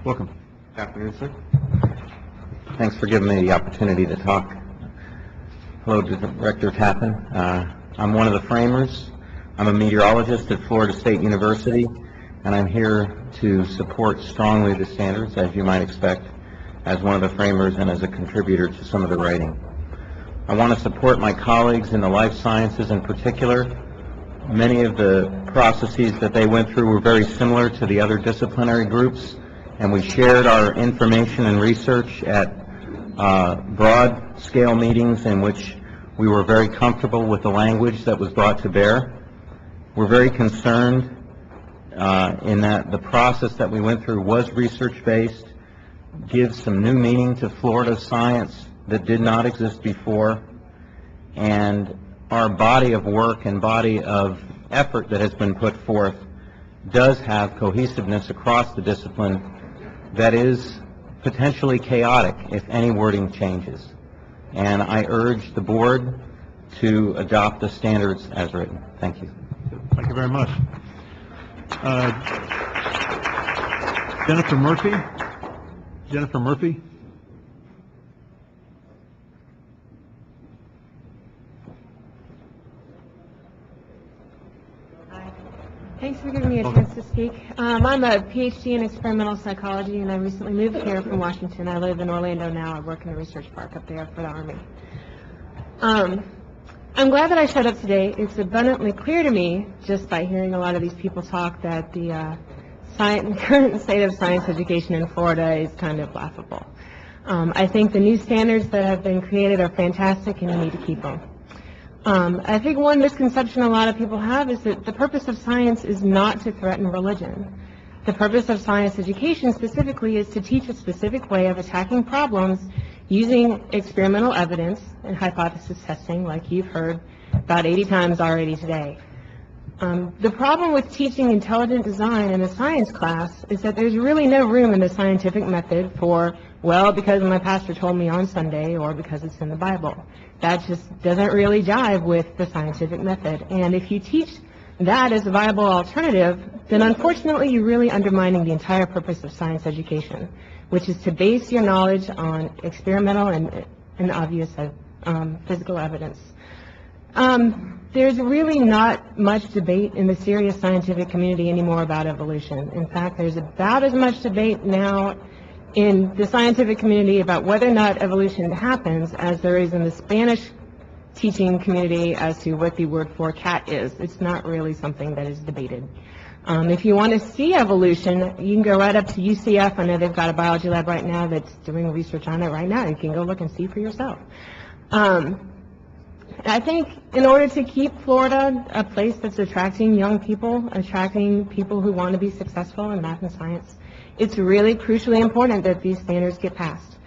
Welcome. Good afternoon, sir. Thanks for giving me the opportunity to talk. Hello, Director Tappan. I'm one of the framers. I'm a meteorologist at Florida State University, and I'm here to support strongly the standards, as you might expect, as one of the framers and as a contributor to some of the writing. I want to support my colleagues in the life sciences in particular. Many of the processes that they went through were very similar to the other disciplinary groups, and we shared our information and research at broad-scale meetings in which we were very comfortable with the language that was brought to bear. We're very concerned in that the process that we went through was research-based, gives some new meaning to Florida science that did not exist before, and our body of work and body of effort that has been put forth does have cohesiveness across the discipline that is potentially chaotic if any wording changes. And I urge the board to adopt the standards as written. Thank you. Thank you very much. Jennifer Murphy. Jennifer Murphy. Thanks for giving me a chance to speak. I'm a PhD in experimental psychology, and I recently moved here from Washington. I live in Orlando now. I work in the research park up there for the Army. I'm glad that I showed up today. It's abundantly clear to me, just by hearing a lot of these people talk, that the current state of science education in Florida is kind of laughable. I think the new standards that have been created are fantastic, and you need to keep them. I think one misconception a lot of people have is that the purpose of science is not to threaten religion. The purpose of science education specifically is to teach a specific way of attacking problems using experimental evidence and hypothesis testing, like you've heard about 80 times already today. The problem with teaching intelligent design in a science class is that there's really no room in the scientific method for, well, because my pastor told me on Sunday, or because it's in the Bible. That just doesn't really jive with the scientific method. And if you teach that as a viable alternative, then unfortunately you're really undermining the entire purpose of science education, which is to base your knowledge on experimental and obvious physical evidence. There's really not much debate in the serious scientific community anymore about evolution. In fact, there's about as much debate now in the scientific community about whether or not evolution happens as there is in the Spanish teaching community as to what the word for cat is. It's not really something that is debated. If you want to see evolution, you can go right up to UCF. I know they've got a biology lab right now that's doing research on it right now. You can go look and see for yourself. I think in order to keep Florida a place that's attracting young people, attracting people who want to be successful in math and science, it's really crucially important that these standards get passed.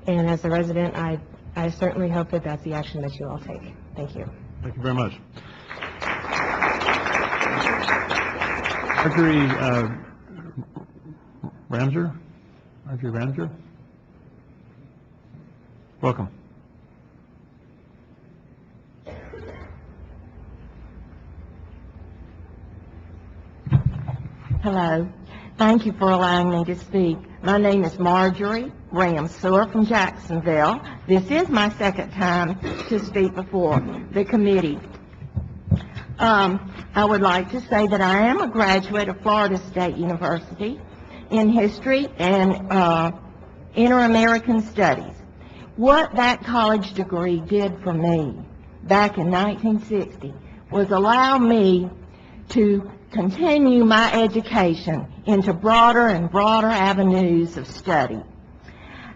And as a resident, I certainly hope that that's the action that you all take. Thank you. Thank you very much. Marjorie Ramser. Marjorie Ramser. Welcome. Hello. Thank you for allowing me to speak. My name is Marjorie Ramser from Jacksonville. This is my second time to speak before the committee. I would like to say that I am a graduate of Florida State University in history and Inter-American Studies. What that college degree did for me back in 1960 was allow me to continue my education into broader and broader avenues of study.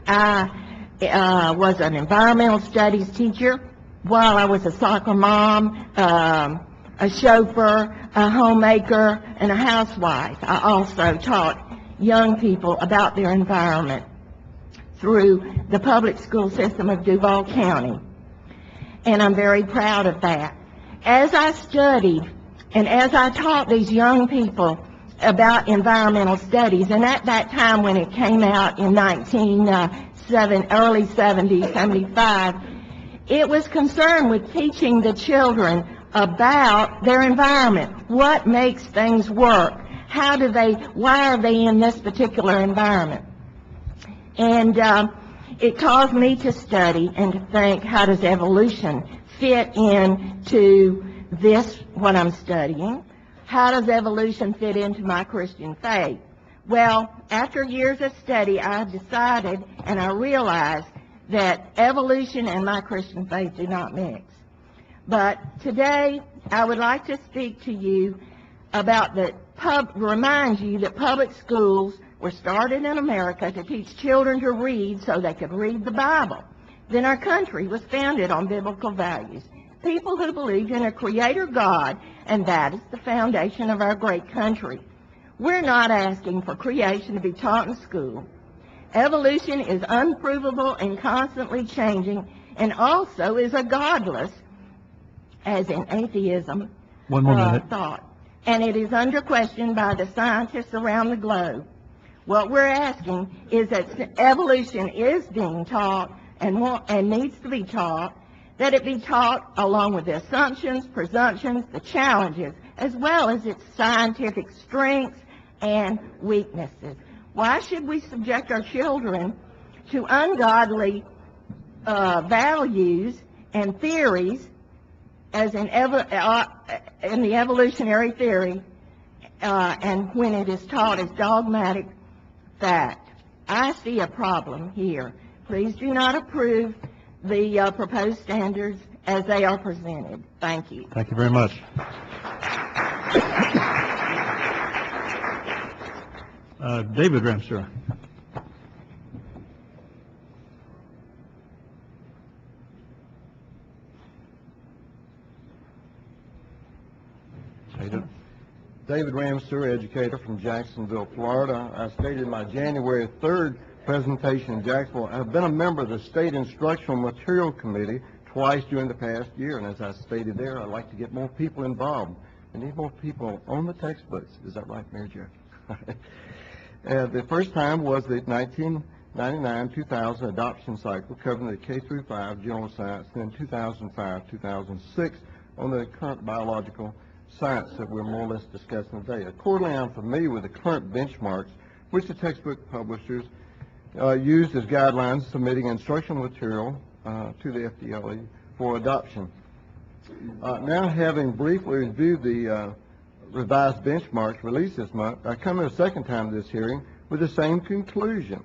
I was an environmental studies teacher while I was a soccer mom, a chauffeur, a homemaker, and a housewife. I also taught young people about their environment through the public school system of Duval County. And I'm very proud of that. As I studied and as I taught these young people about environmental studies, and at that time when it came out in early 70s, 75, it was concerned with teaching the children about their environment. What makes things work? Why are they in this particular environment? And it caused me to study and to think, how does evolution fit into this, what I'm studying? How does evolution fit into my Christian faith? Well, after years of study, I decided and I realized that evolution and my Christian faith do not mix. But today, I would like to speak to you about remind you that public schools were started in America to teach children to read so they could read the Bible. Then our country was founded on biblical values. People who believed in a creator God, and that is the foundation of our great country. We're not asking for creation to be taught in school. Evolution is unprovable and constantly changing, and also is a godless, as in atheism, One more minute. thought. And it is under question by the scientists around the globe. What we're asking is that evolution is being taught and needs to be taught, that it be taught along with the assumptions, presumptions, the challenges, as well as its scientific strengths and weaknesses. Why should we subject our children to ungodly values and theories, as in the evolutionary theory, and when it is taught as dogmatic fact? I see a problem here. Please do not approve the proposed standards as they are presented. Thank you. Thank you very much. David Ramseur. How you doing? David Ramseur, educator from Jacksonville, Florida. I stated in my January 3rd presentation in Jacksonville, I've been a member of the State Instructional Material Committee twice during the past year, and as I stated there, I'd like to get more people involved. We need more people on the textbooks. Is that right, Mary Jo? The first time was the 1999-2000 adoption cycle covering the K through 5 general science, then 2005-2006 on the current biological science that we're more or less discussing today. Accordingly, I'm familiar with the current benchmarks which the textbook publishers used as guidelines submitting instructional material to the FDLE for adoption. Now, having briefly reviewed the revised benchmarks released this month, I come in a second time to this hearing with the same conclusion.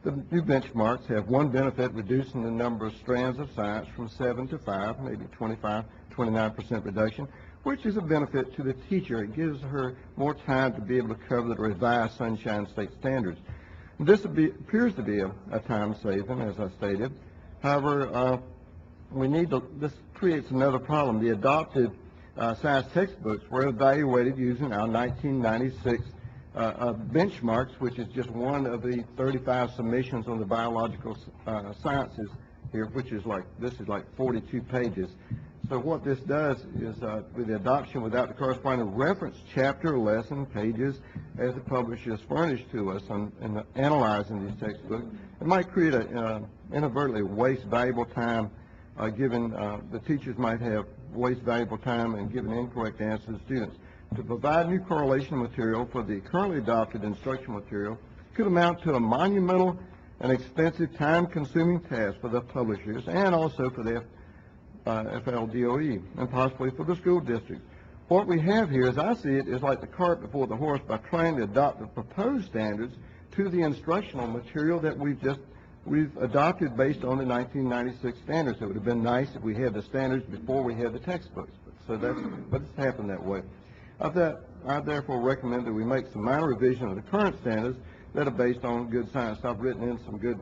The new benchmarks have one benefit, reducing the number of strands of science from 7 to 5, maybe 29% reduction, which is a benefit to the teacher. It gives her more time to be able to cover the revised Sunshine State standards. This appears to be a time saving, as I stated. However, this creates another problem. The adopted science textbooks were evaluated using our 1996 benchmarks, which is just one of the 35 submissions on the biological sciences here, which is like 42 pages. So what this does is, with the adoption without the corresponding reference chapter, lesson, pages, as the publishers furnish to us in analyzing these textbooks, it might create inadvertently waste valuable time, given the teachers might have waste valuable time and giving incorrect answers to students. To provide new correlation material for the currently adopted instructional material could amount to a monumental and expensive time-consuming task for the publishers and also for the FLDOE and possibly for the school districts. What we have here, as I see it, is like the cart before the horse by trying to adopt the proposed standards to the instructional material that we've adopted based on the 1996 standards. It would have been nice if we had the standards before we had the textbooks, but it's happened that way. I therefore recommend that we make some minor revision of the current standards that are based on good science. I've written in some good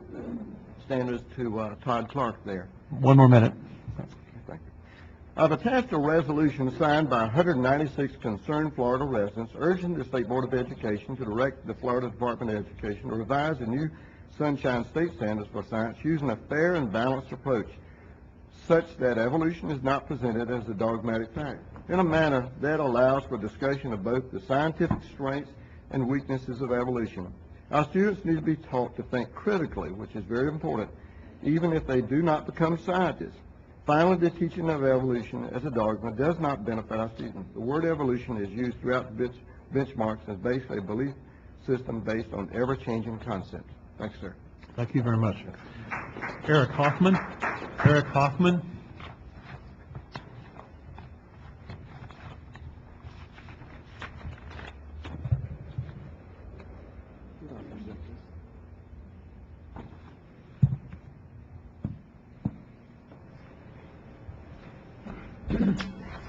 standards to Todd Clark there. One more minute. Thank you. I've attached a resolution signed by 196 concerned Florida residents urging the State Board of Education to direct the Florida Department of Education to revise the new Sunshine State standards for science using a fair and balanced approach, such that evolution is not presented as a dogmatic fact, in a manner that allows for discussion of both the scientific strengths and weaknesses of evolution. Our students need to be taught to think critically, which is very important, even if they do not become scientists. Finally, the teaching of evolution as a dogma does not benefit our students. The word evolution is used throughout the benchmarks as basically a belief system based on ever-changing concepts. Thanks, sir. Thank you very much. Eric Hoffman. Eric Hoffman.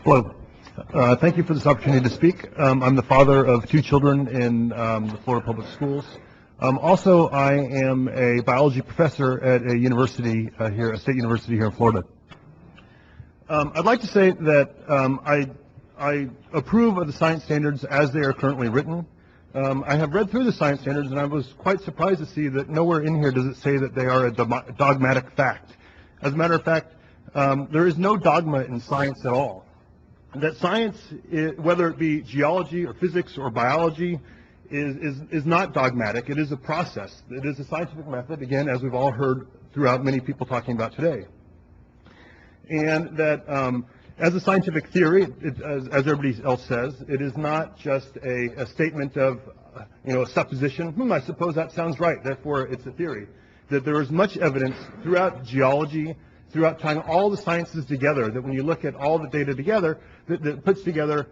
Hello. Thank you for this opportunity to speak. I'm the father of 2 children in the Florida Public Schools. Also, I am a biology professor at a university here, a state university here in Florida. I'd like to say that I approve of the science standards as they are currently written. I have read through the science standards, and I was quite surprised to see that nowhere in here does it say that they are a dogmatic fact. As a matter of fact, there is no dogma in science at all. That science, whether it be geology or physics or biology, is not dogmatic. It is a process. It is a scientific method, again, as we've all heard throughout many people talking about today. And that as a scientific theory, as everybody else says, it is not just a statement of, a supposition. I suppose that sounds right, therefore it's a theory. That there is much evidence throughout geology, throughout tying all the sciences together, that when you look at all the data together, that puts together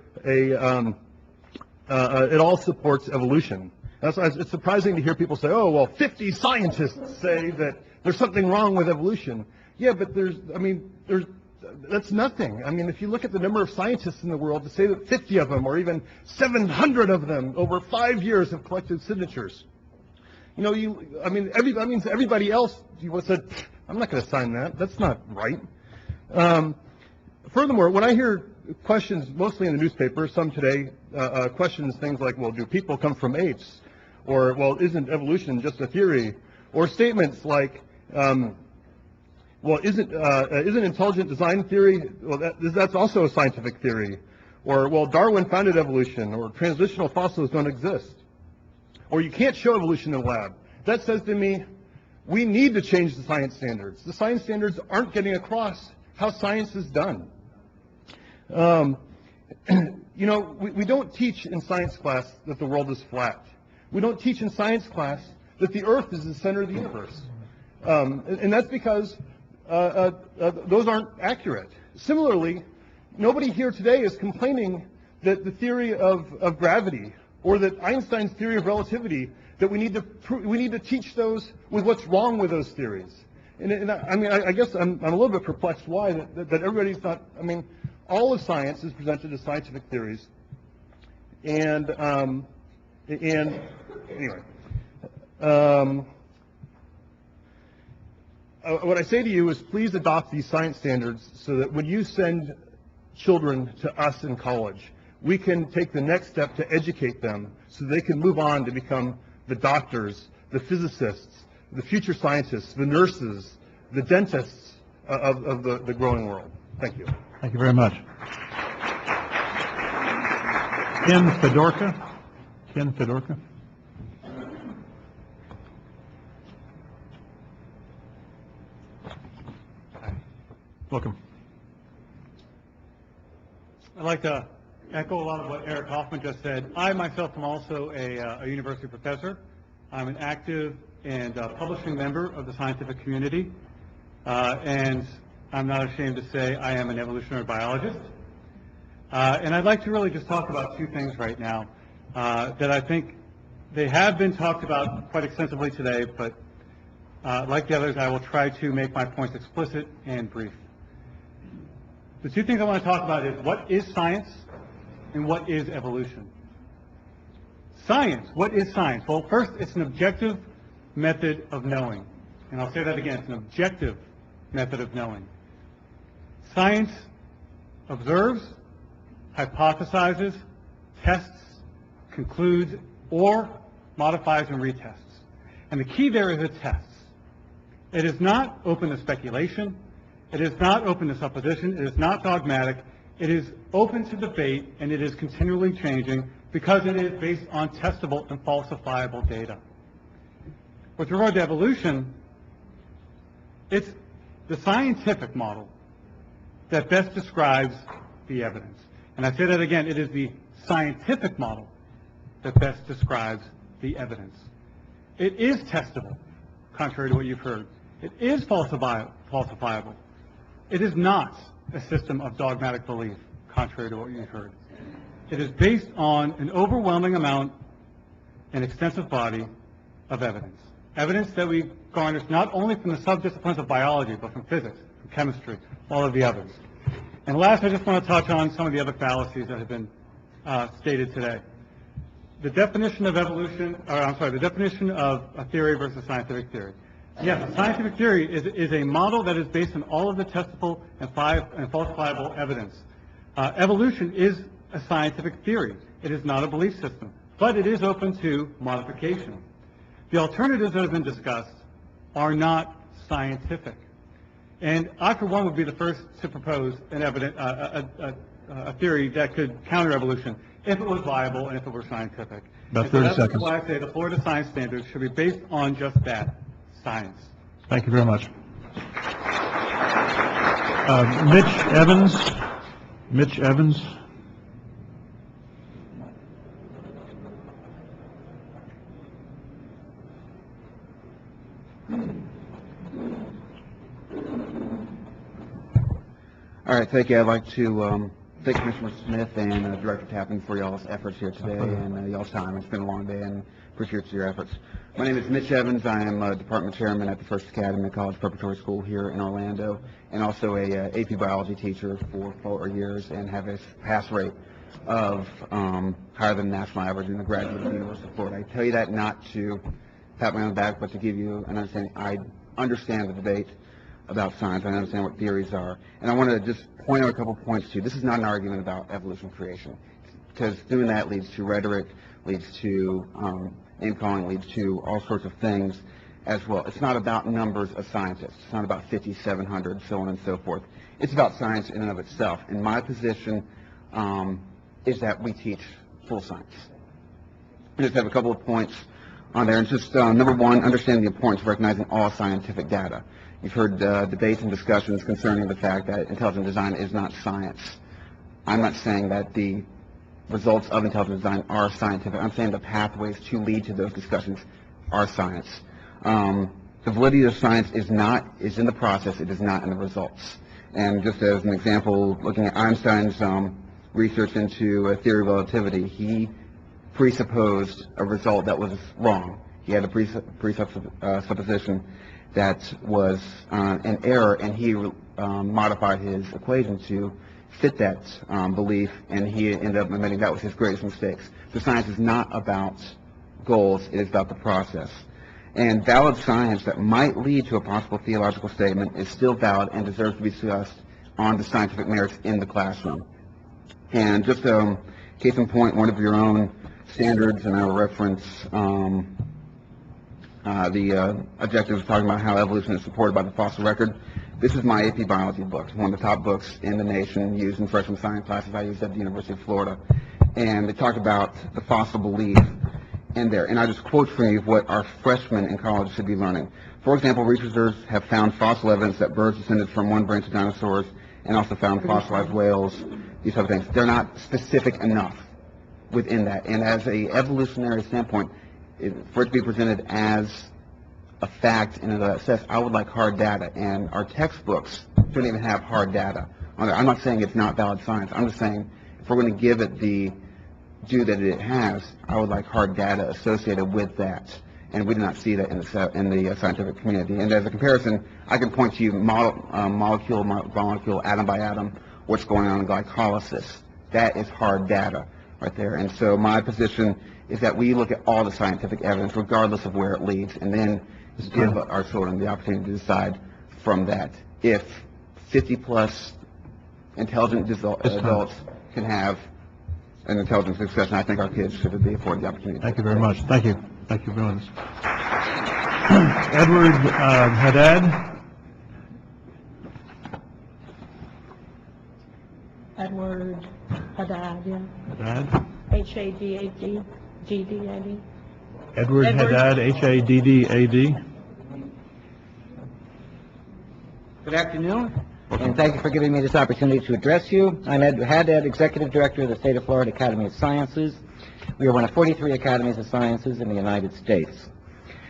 it all supports evolution. That's why it's surprising to hear people say, oh, well, 50 scientists say that there's something wrong with evolution. Yeah, but that's nothing. I mean, if you look at the number of scientists in the world, to say that 50 of them or even 700 of them over 5 years have collected signatures, that means everybody else said, I'm not going to sign that. That's not right. Furthermore, when I hear questions, mostly in the newspaper, some today, questions things like, well, do people come from apes? Or, well, isn't evolution just a theory? Or statements like, well, isn't intelligent design theory, well, that's also a scientific theory. Or, well, Darwin founded evolution, or transitional fossils don't exist. Or you can't show evolution in a lab. That says to me, we need to change the science standards. The science standards aren't getting across how science is done. We don't teach in science class that the world is flat. We don't teach in science class that the Earth is the center of the universe. And that's because those aren't accurate. Similarly, nobody here today is complaining that the theory of gravity or that Einstein's theory of relativity, that we need to teach those with what's wrong with those theories. I guess I'm a little bit perplexed why that everybody's not. All of science is presented as scientific theories, and anyway, what I say to you is please adopt these science standards so that when you send children to us in college, we can take the next step to educate them so they can move on to become the doctors, the physicists, the future scientists, the nurses, the dentists of the growing world. Thank you. Thank you very much. Ken Fedorka. Ken Fedorka. Welcome. I'd like to echo a lot of what Eric Hoffman just said. I myself am also a university professor. I'm an active and publishing member of the scientific community, and I'm not ashamed to say I am an evolutionary biologist. And I'd like to really just talk about 2 things right now that I think they have been talked about quite extensively today, but like the others, I will try to make my points explicit and brief. The 2 things I want to talk about is what is science and what is evolution. Science, what is science? Well, first, it's an objective method of knowing. And I'll say that again, it's an objective method of knowing. Science observes, hypothesizes, tests, concludes, or modifies and retests. And the key there is it tests. It is not open to speculation. It is not open to supposition. It is not dogmatic. It is open to debate, and it is continually changing because it is based on testable and falsifiable data. With regard to evolution, it's the scientific model that best describes the evidence. And I say that again, it is the scientific model that best describes the evidence. It is testable, contrary to what you've heard. It is falsifiable. It is not a system of dogmatic belief, contrary to what you've heard. It is based on an overwhelming amount and extensive body of evidence. Evidence that we garnished not only from the subdisciplines of biology, but from physics, from chemistry, all of the others. And last, I just want to touch on some of the other fallacies that have been stated today. The definition of the definition of a theory versus scientific theory. Yes, a scientific theory is a model that is based on all of the testable and falsifiable evidence. Evolution is a scientific theory. It is not a belief system, but it is open to modification. The alternatives that have been discussed are not scientific. And I, for one, would be the first to propose a theory that could counter evolution if it was viable and if it were scientific. About 30 seconds. That's why I say the Florida Science Standards should be based on just that, science. Thank you very much. Mitch Evans. All right, thank you. I'd like to thank Commissioner Smith and Director Tappan for y'all's efforts here today and y'all's time. It's been a long day and appreciate your efforts. My name is Mitch Evans. I am Department Chairman at the First Academy College Preparatory School here in Orlando, and also a AP Biology teacher for 4 years, and have a pass rate of higher than the national average in the graduate of the University of Florida. I tell you that not to pat me on the back, but to give you an understanding. I understand the debate about science. I understand what theories are. And I want to just point out a couple points to you. This is not an argument about evolution creation, because doing that leads to rhetoric, leads to name-calling, leads to all sorts of things as well. It's not about numbers of scientists. It's not about 50, 700, so on and so forth. It's about science in and of itself. And my position is that we teach full science. I just have a couple of points on there. And just number one, understanding the importance of recognizing all scientific data. You've heard debates and discussions concerning the fact that intelligent design is not science. I'm not saying that the results of intelligent design are scientific. I'm saying the pathways to lead to those discussions are science. The validity of science is in the process, it is not in the results. And just as an example, looking at Einstein's research into theory of relativity, he presupposed a result that was wrong. He had a presupposition that was an error, and he modified his equation to fit that belief, and he ended up admitting that was his greatest mistake. So science is not about goals, it is about the process. And valid science that might lead to a possible theological statement is still valid and deserves to be discussed on the scientific merits in the classroom. And just case in point, one of your own standards, and I will reference the objectives talking about how evolution is supported by the fossil record. This is my AP Biology book, one of the top books in the nation used in freshman science classes I used at the University of Florida. And they talk about the fossil belief in there. And I just quote for you what our freshmen in college should be learning. For example, researchers have found fossil evidence that birds descended from one branch of dinosaurs, and also found fossilized whales, these other things. They're not specific enough within that. And as an evolutionary standpoint, for it to be presented as a fact and an assess, I would like hard data, and our textbooks don't even have hard data on there. I'm not saying it's not valid science. I'm just saying if we're going to give it the due that it has, I would like hard data associated with that, and we do not see that in the scientific community. And as a comparison, I can point to you molecule by molecule, atom by atom, what's going on in glycolysis. That is hard data right there. And so my position is that we look at all the scientific evidence, regardless of where it leads, and then give our children the opportunity to decide from that. If 50-plus intelligent adults can have an intelligence discussion, I think our kids should be afforded the opportunity. Thank you very much. Thank you. Thank you very much. Edward Haddad. Edward Haddad, yeah. Haddad. Haddad, G-D-A-D. Edward Haddad, Haddad. Good afternoon, and thank you for giving me this opportunity to address you. I'm Ed Haddad, Executive Director of the State of Florida Academy of Sciences. We are one of 43 academies of sciences in the United States.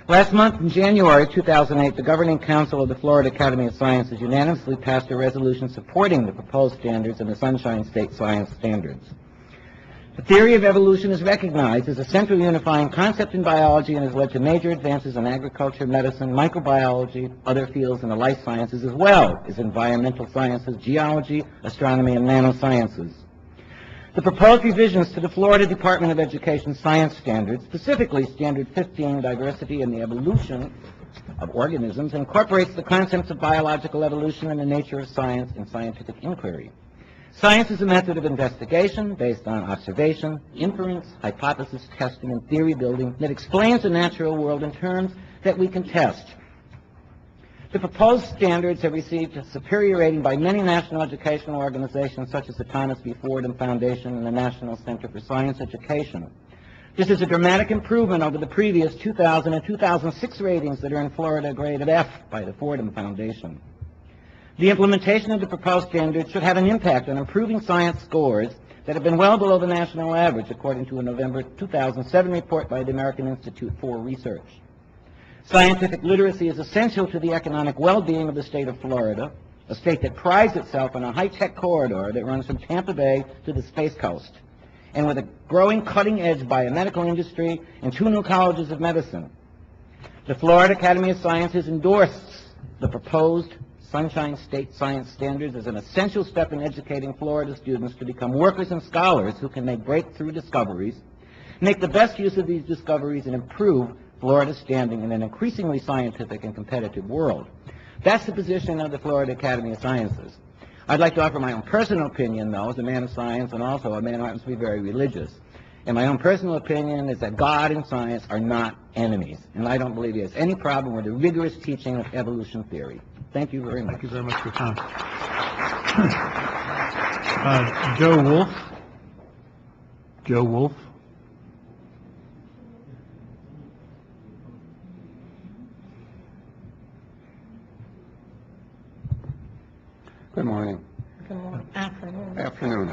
Last month, in January 2008, the Governing Council of the Florida Academy of Sciences unanimously passed a resolution supporting the proposed standards in the Sunshine State Science Standards. The theory of evolution is recognized as a central unifying concept in biology and has led to major advances in agriculture, medicine, microbiology, other fields in the life sciences, as well as environmental sciences, geology, astronomy, and nanosciences. The proposed revisions to the Florida Department of Education Science Standards, specifically Standard 15, Diversity and the Evolution of Organisms, incorporates the concepts of biological evolution and the nature of science and scientific inquiry. Science is a method of investigation based on observation, inference, hypothesis testing, and theory building that explains the natural world in terms that we can test. The proposed standards have received a superior rating by many national educational organizations such as the Thomas B. Fordham Foundation and the National Center for Science Education. This is a dramatic improvement over the previous 2000 and 2006 ratings that are in Florida graded F by the Fordham Foundation. The implementation of the proposed standards should have an impact on improving science scores that have been well below the national average, according to a November 2007 report by the American Institute for Research. Scientific literacy is essential to the economic well-being of the state of Florida, a state that prides itself on a high-tech corridor that runs from Tampa Bay to the Space Coast, and with a growing cutting-edge biomedical industry and 2 new colleges of medicine. The Florida Academy of Sciences endorses the proposed Sunshine State Science Standards as an essential step in educating Florida students to become workers and scholars who can make breakthrough discoveries, make the best use of these discoveries, and improve Florida's standing in an increasingly scientific and competitive world. That's the position of the Florida Academy of Sciences. I'd like to offer my own personal opinion, though, as a man of science and also a man who happens to be very religious. And my own personal opinion is that God and science are not enemies, and I don't believe he has any problem with the rigorous teaching of evolution theory. Thank you very much. Thank you very much for your time. Joe Wolf. Joe Wolf. Good morning. Good morning. Afternoon. Afternoon.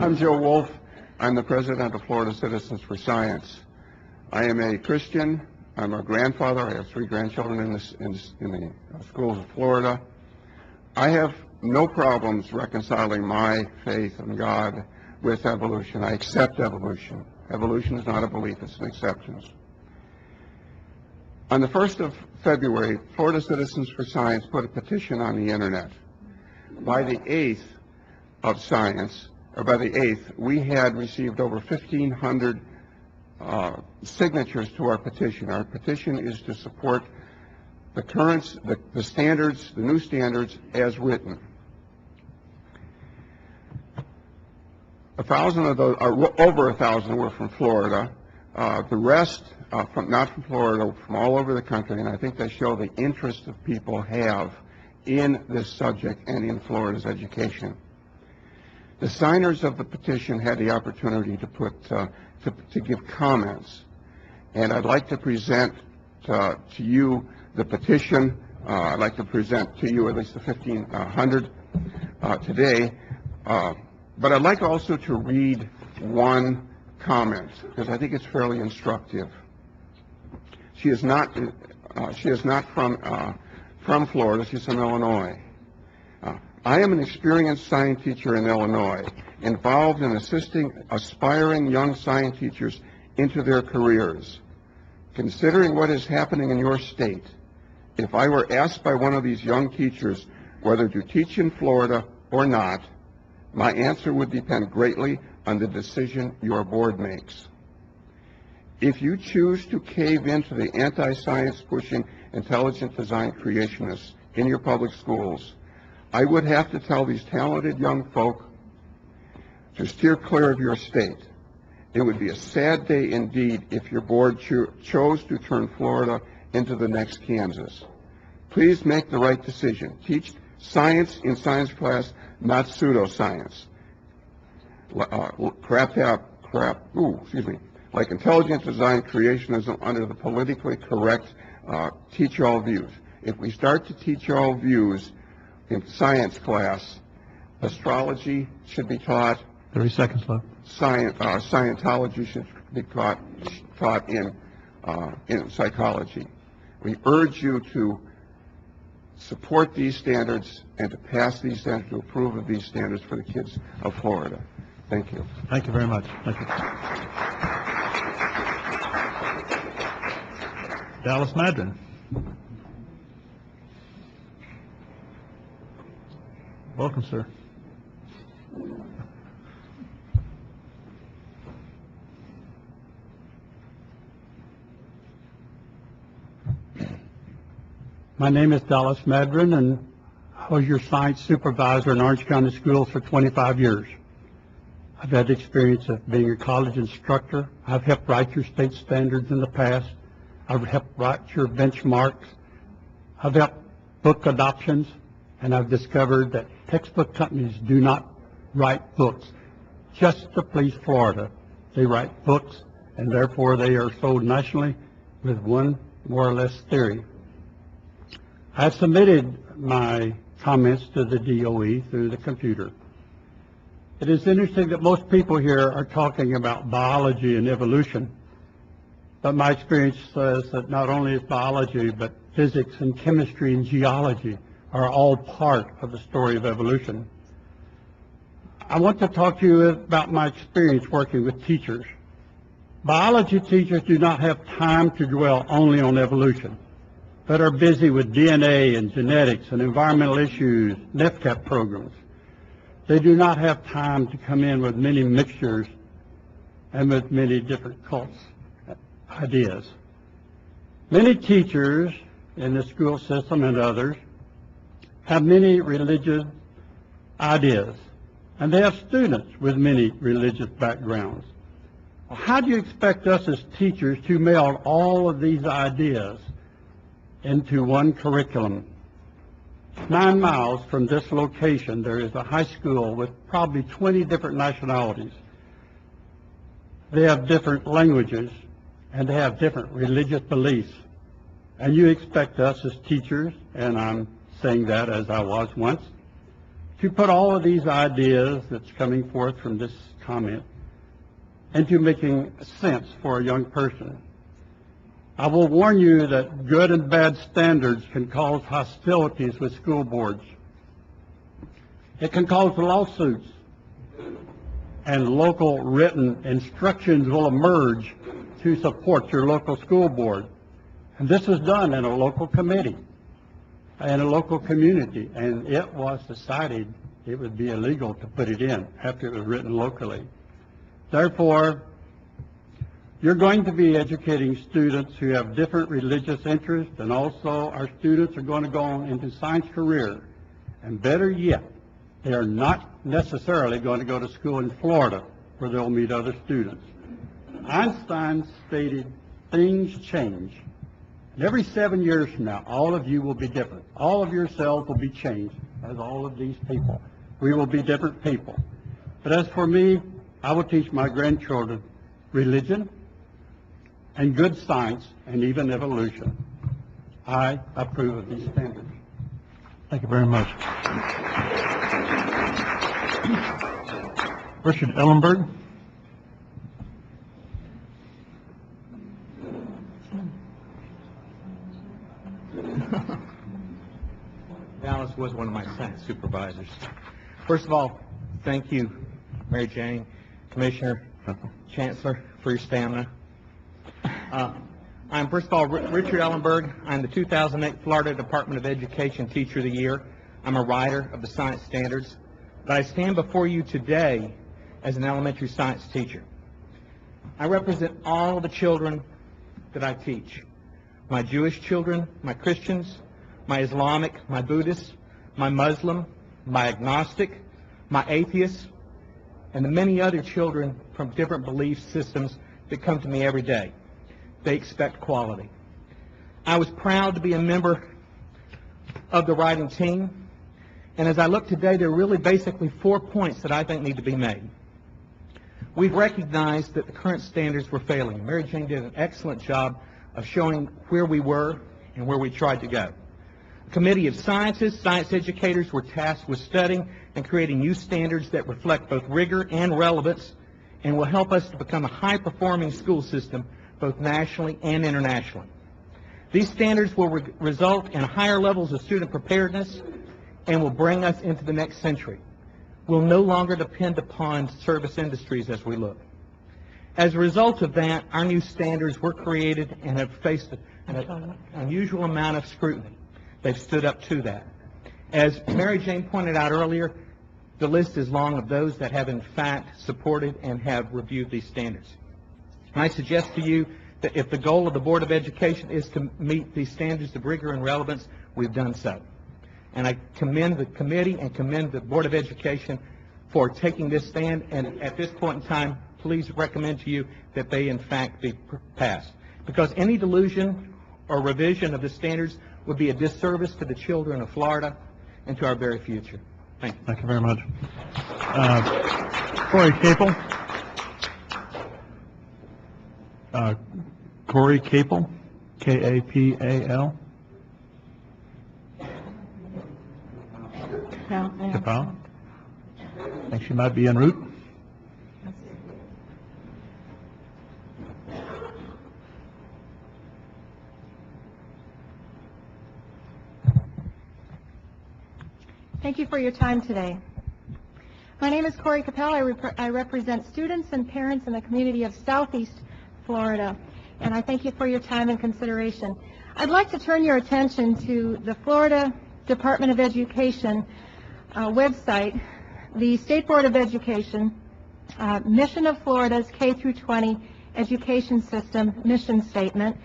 I'm Joe Wolf. I'm the president of Florida Citizens for Science. I am a Christian. I'm a grandfather. I have 3 grandchildren in the schools of Florida. I have no problems reconciling my faith in God with evolution. I accept evolution. Evolution is not a belief, it's an acceptance. On the 1st of February, Florida Citizens for Science put a petition on the internet. By the 8th of science, or by the 8th, we had received over 1,500 signatures to our petition. Our petition is to support the current, the standards, the new standards as written. 1,000 of those, or over 1,000, were from Florida. The rest, not from Florida, from all over the country, and I think they show the interest that people have in this subject and in Florida's education. The signers of the petition had the opportunity to give comments, and I'd like to present to you the petition. I'd like to present to you at least the 1,500 today, but I'd like also to read one comment because I think it's fairly instructive. She is not from Florida. She's from Illinois. I am an experienced science teacher in Illinois, involved in assisting aspiring young science teachers into their careers. Considering what is happening in your state, if I were asked by one of these young teachers whether to teach in Florida or not, my answer would depend greatly on the decision your board makes. If you choose to cave into the anti-science pushing intelligent design creationists in your public schools, I would have to tell these talented young folk to steer clear of your state. It would be a sad day indeed if your board chose to turn Florida into the next Kansas. Please make the right decision. Teach science in science class, not pseudoscience. Like intelligent design creationism under the politically correct teach-all views. If we start to teach all views in science class, astrology should be taught. 30 seconds left. Scientology should be taught in in psychology. We urge you to support these standards and to pass these standards, to approve of these standards for the kids of Florida. Thank you. Thank you very much. Thank you. Dallas Madron. Welcome, sir. My name is Dallas Madron, and I was your science supervisor in Orange County Schools for 25 years. I've had the experience of being a college instructor. I've helped write your state standards in the past. I've helped write your benchmarks. I've helped book adoptions, and I've discovered that textbook companies do not write books just to please Florida. They write books, and therefore they are sold nationally with one more or less theory. I submitted my comments to the DOE through the computer. It is interesting that most people here are talking about biology and evolution, but my experience says that not only is biology, but physics and chemistry and geology are all part of the story of evolution. I want to talk to you about my experience working with teachers. Biology teachers do not have time to dwell only on evolution, but are busy with DNA and genetics and environmental issues, NEFCAP programs. They do not have time to come in with many mixtures and with many different cults, ideas. Many teachers in the school system and others have many religious ideas, and they have students with many religious backgrounds. How do you expect us as teachers to meld all of these ideas into one curriculum? 9 miles from this location, there is a high school with probably 20 different nationalities. They have different languages, and they have different religious beliefs. And you expect us as teachers, and I'm saying that as I was once, to put all of these ideas that's coming forth from this comment into making sense for a young person. I will warn you that good and bad standards can cause hostilities with school boards. It can cause lawsuits, and local written instructions will emerge to support your local school board. And this was done in a local committee, in a local community, and it was decided it would be illegal to put it in after it was written locally. Therefore, you're going to be educating students who have different religious interests, and also our students are going to go on into science career. And better yet, they are not necessarily going to go to school in Florida where they'll meet other students. Einstein stated, things change. And every 7 years from now, all of you will be different. All of yourselves will be changed, as all of these people. We will be different people. But as for me, I will teach my grandchildren religion and good science, and even evolution. I approve of these standards. Thank you very much. Richard Ellenberg. Dallas was one of my science supervisors. First of all, thank you, Mary Jane, Commissioner, Chancellor, for your stamina. I'm, first of all, Richard Ellenberg. I'm the 2008 Florida Department of Education Teacher of the Year. I'm a writer of the science standards, but I stand before you today as an elementary science teacher. I represent all the children that I teach. My Jewish children, my Christians, my Islamic, my Buddhist, my Muslim, my agnostic, my atheist, and the many other children from different belief systems that come to me every day. They expect quality. I was proud to be a member of the writing team, and as I look today, there are really basically 4 points that I think need to be made. We've recognized that the current standards were failing. Mary Jane did an excellent job of showing where we were and where we tried to go. A committee of scientists, science educators were tasked with studying and creating new standards that reflect both rigor and relevance and will help us to become a high-performing school system both nationally and internationally. These standards will result in higher levels of student preparedness and will bring us into the next century. We'll no longer depend upon service industries as we look. As a result of that, our new standards were created and have faced an unusual amount of scrutiny. They've stood up to that. As Mary Jane pointed out earlier, the list is long of those that have in fact supported and have reviewed these standards. And I suggest to you that if the goal of the Board of Education is to meet these standards of rigor and relevance, we've done so. And I commend the committee and commend the Board of Education for taking this stand, and at this point in time, please recommend to you that they in fact be passed. Because any delusion or revision of the standards would be a disservice to the children of Florida and to our very future. Thank you. Thank you very much. Corey Capel. Corey Capel, K-A-P-A-L. Capel. I think she might be en route. Thank you for your time today. My name is Corey Capel. I represent students and parents in the community of Southeast Florida, and I thank you for your time and consideration. I'd like to turn your attention to the Florida Department of Education website, the State Board of Education, Mission of Florida's K through 20 Education System Mission Statement,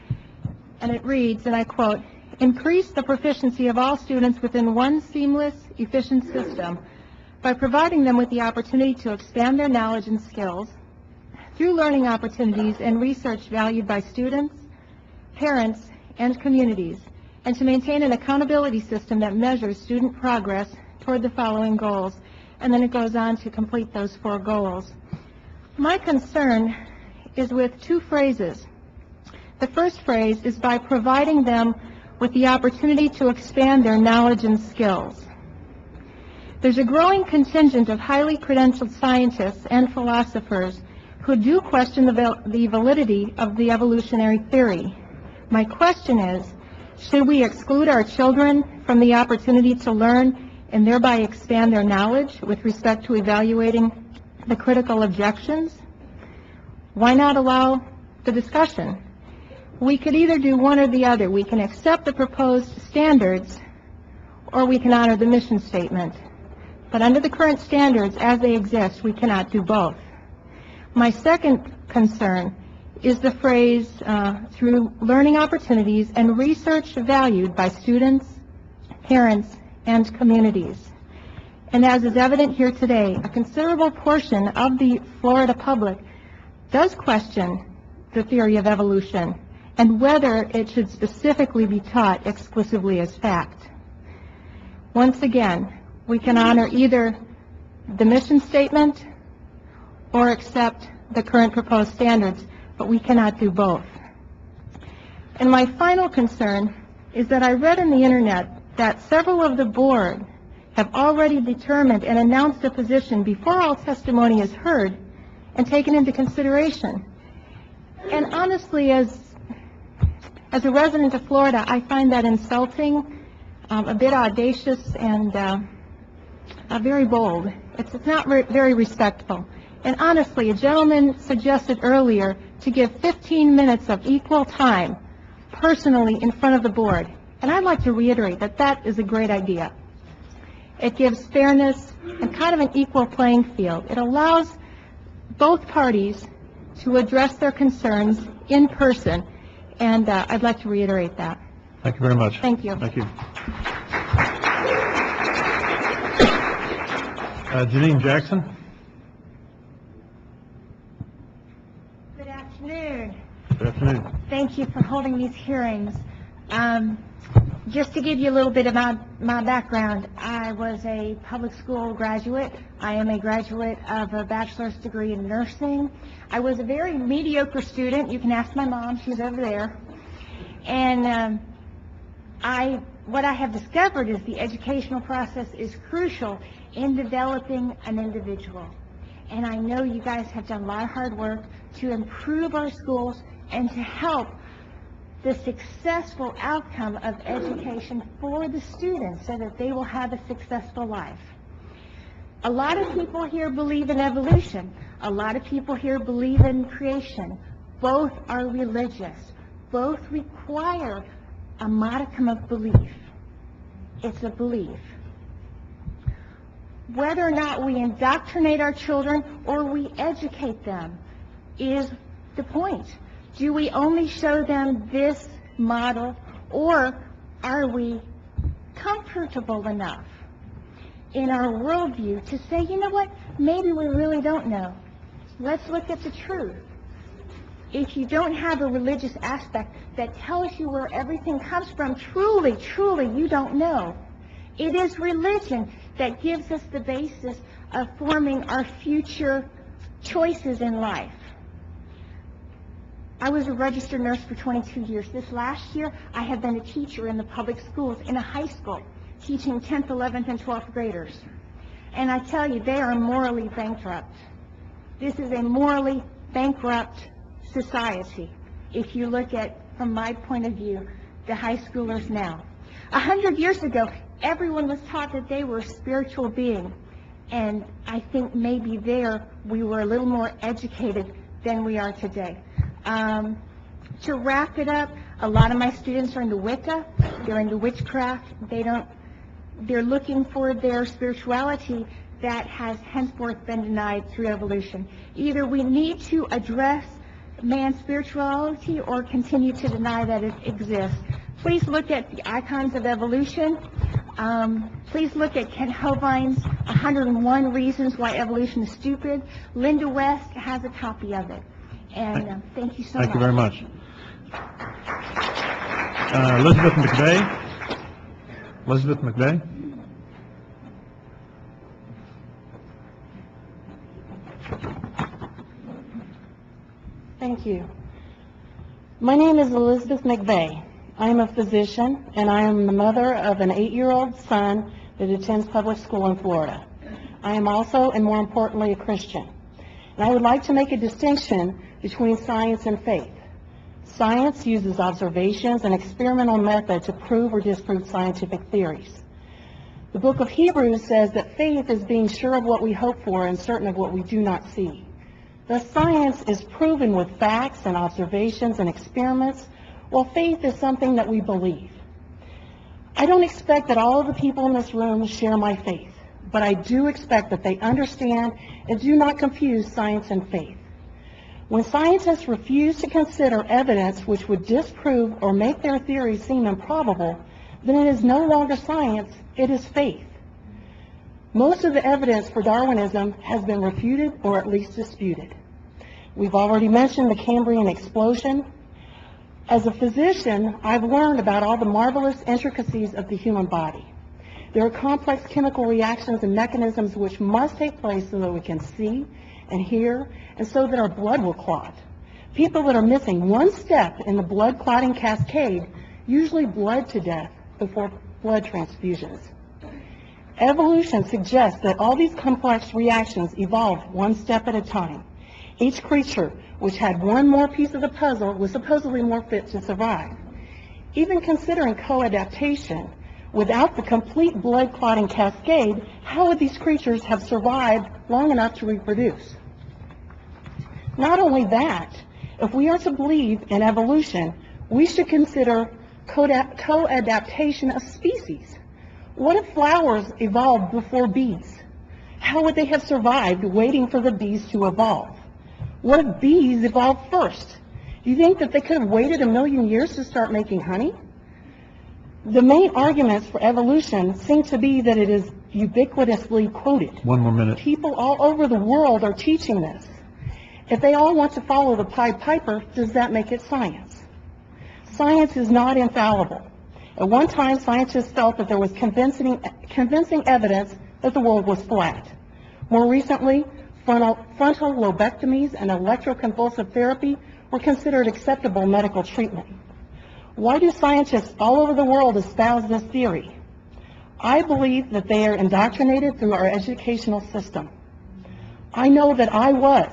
and it reads, and I quote, "Increase the proficiency of all students within one seamless, efficient system by providing them with the opportunity to expand their knowledge and skills through learning opportunities and research valued by students, parents, and communities, and to maintain an accountability system that measures student progress toward the following goals." And then it goes on to complete those 4 goals. My concern is with 2 phrases. The first phrase is by providing them with the opportunity to expand their knowledge and skills. There's a growing contingent of highly credentialed scientists and philosophers who do question the validity of the evolutionary theory. My question is, should we exclude our children from the opportunity to learn and thereby expand their knowledge with respect to evaluating the critical objections? Why not allow the discussion? We could either do one or the other. We can accept the proposed standards, or we can honor the mission statement. But under the current standards as they exist, we cannot do both. My second concern is the phrase, through learning opportunities and research valued by students, parents, and communities. And as is evident here today, a considerable portion of the Florida public does question the theory of evolution and whether it should specifically be taught exclusively as fact. Once again, we can honor either the mission statement or accept the current proposed standards, but we cannot do both. And my final concern is that I read on the internet that several of the board have already determined and announced a position before all testimony is heard and taken into consideration. And honestly, as a resident of Florida, I find that insulting, a bit audacious, and very bold. It's not very respectful. And honestly, a gentleman suggested earlier to give 15 minutes of equal time personally in front of the board. And I'd like to reiterate that that is a great idea. It gives fairness and kind of an equal playing field. It allows both parties to address their concerns in person, and I'd like to reiterate that. Thank you very much. Thank you. Thank you. Janine Jackson. Good afternoon. Good afternoon. Thank you for holding these hearings. Just to give you a little bit of my background, I was a public school graduate. I am a graduate of a bachelor's degree in nursing. I was a very mediocre student. You can ask my mom. She's over there. And what I have discovered is the educational process is crucial in developing an individual. And I know you guys have done a lot of hard work to improve our schools and to help the successful outcome of education for the students so that they will have a successful life. A lot of people here believe in evolution. A lot of people here believe in creation. Both are religious. Both require a modicum of belief. It's a belief. Whether or not we indoctrinate our children or we educate them is the point. Do we only show them this model, or are we comfortable enough in our worldview to say, you know what, maybe we really don't know. Let's look at the truth. If you don't have a religious aspect that tells you where everything comes from, truly, you don't know. It is religion that gives us the basis of forming our future choices in life. I was a registered nurse for 22 years. This last year, I have been a teacher in the public schools, in a high school, teaching 10th, 11th, and 12th graders. And I tell you, they are morally bankrupt. This is a morally bankrupt society, if you look at, from my point of view, the high schoolers now. 100 years ago, everyone was taught that they were a spiritual being. And I think maybe there we were a little more educated than we are today. To wrap it up, a lot of my students are into Wicca. They're into witchcraft. They're looking for their spirituality that has henceforth been denied through evolution. Either we need to address man's spirituality or continue to deny that it exists. Please look at the icons of evolution. Please look at Kent Hovind's 101 Reasons Why Evolution is Stupid. Linda West has a copy of it. And thank you so much. Thank you very much. Elizabeth McVeigh. Elizabeth McVeigh. Thank you. My name is Elizabeth McVeigh. I am a physician, and I am the mother of an 8-year-old son that attends public school in Florida. I am also, and more importantly, a Christian. And I would like to make a distinction between science and faith. Science uses observations and experimental method to prove or disprove scientific theories. The book of Hebrews says that faith is being sure of what we hope for and certain of what we do not see. Thus, science is proven with facts and observations and experiments, while faith is something that we believe. I don't expect that all of the people in this room share my faith, but I do expect that they understand and do not confuse science and faith. When scientists refuse to consider evidence which would disprove or make their theories seem improbable, then it is no longer science, it is faith. Most of the evidence for Darwinism has been refuted or at least disputed. We've already mentioned the Cambrian explosion. As a physician, I've learned about all the marvelous intricacies of the human body. There are complex chemical reactions and mechanisms which must take place so that we can see and hear, and so that our blood will clot. People that are missing one step in the blood clotting cascade usually bled to death before blood transfusions. Evolution suggests that all these complex reactions evolved one step at a time. Each creature which had one more piece of the puzzle was supposedly more fit to survive. Even considering co-adaptation, without the complete blood clotting cascade, how would these creatures have survived long enough to reproduce? Not only that, if we are to believe in evolution, we should consider co-adaptation of species. What if flowers evolved before bees? How would they have survived waiting for the bees to evolve? What if bees evolved first? Do you think that they could have waited 1,000,000 years to start making honey? The main arguments for evolution seem to be that it is ubiquitously quoted. One more minute. People all over the world are teaching this. If they all want to follow the Pied Piper, does that make it science? Science is not infallible. At one time, scientists felt that there was convincing evidence that the world was flat. More recently, frontal lobectomies and electroconvulsive therapy were considered acceptable medical treatment. Why do scientists all over the world espouse this theory? I believe that they are indoctrinated through our educational system. I know that I was.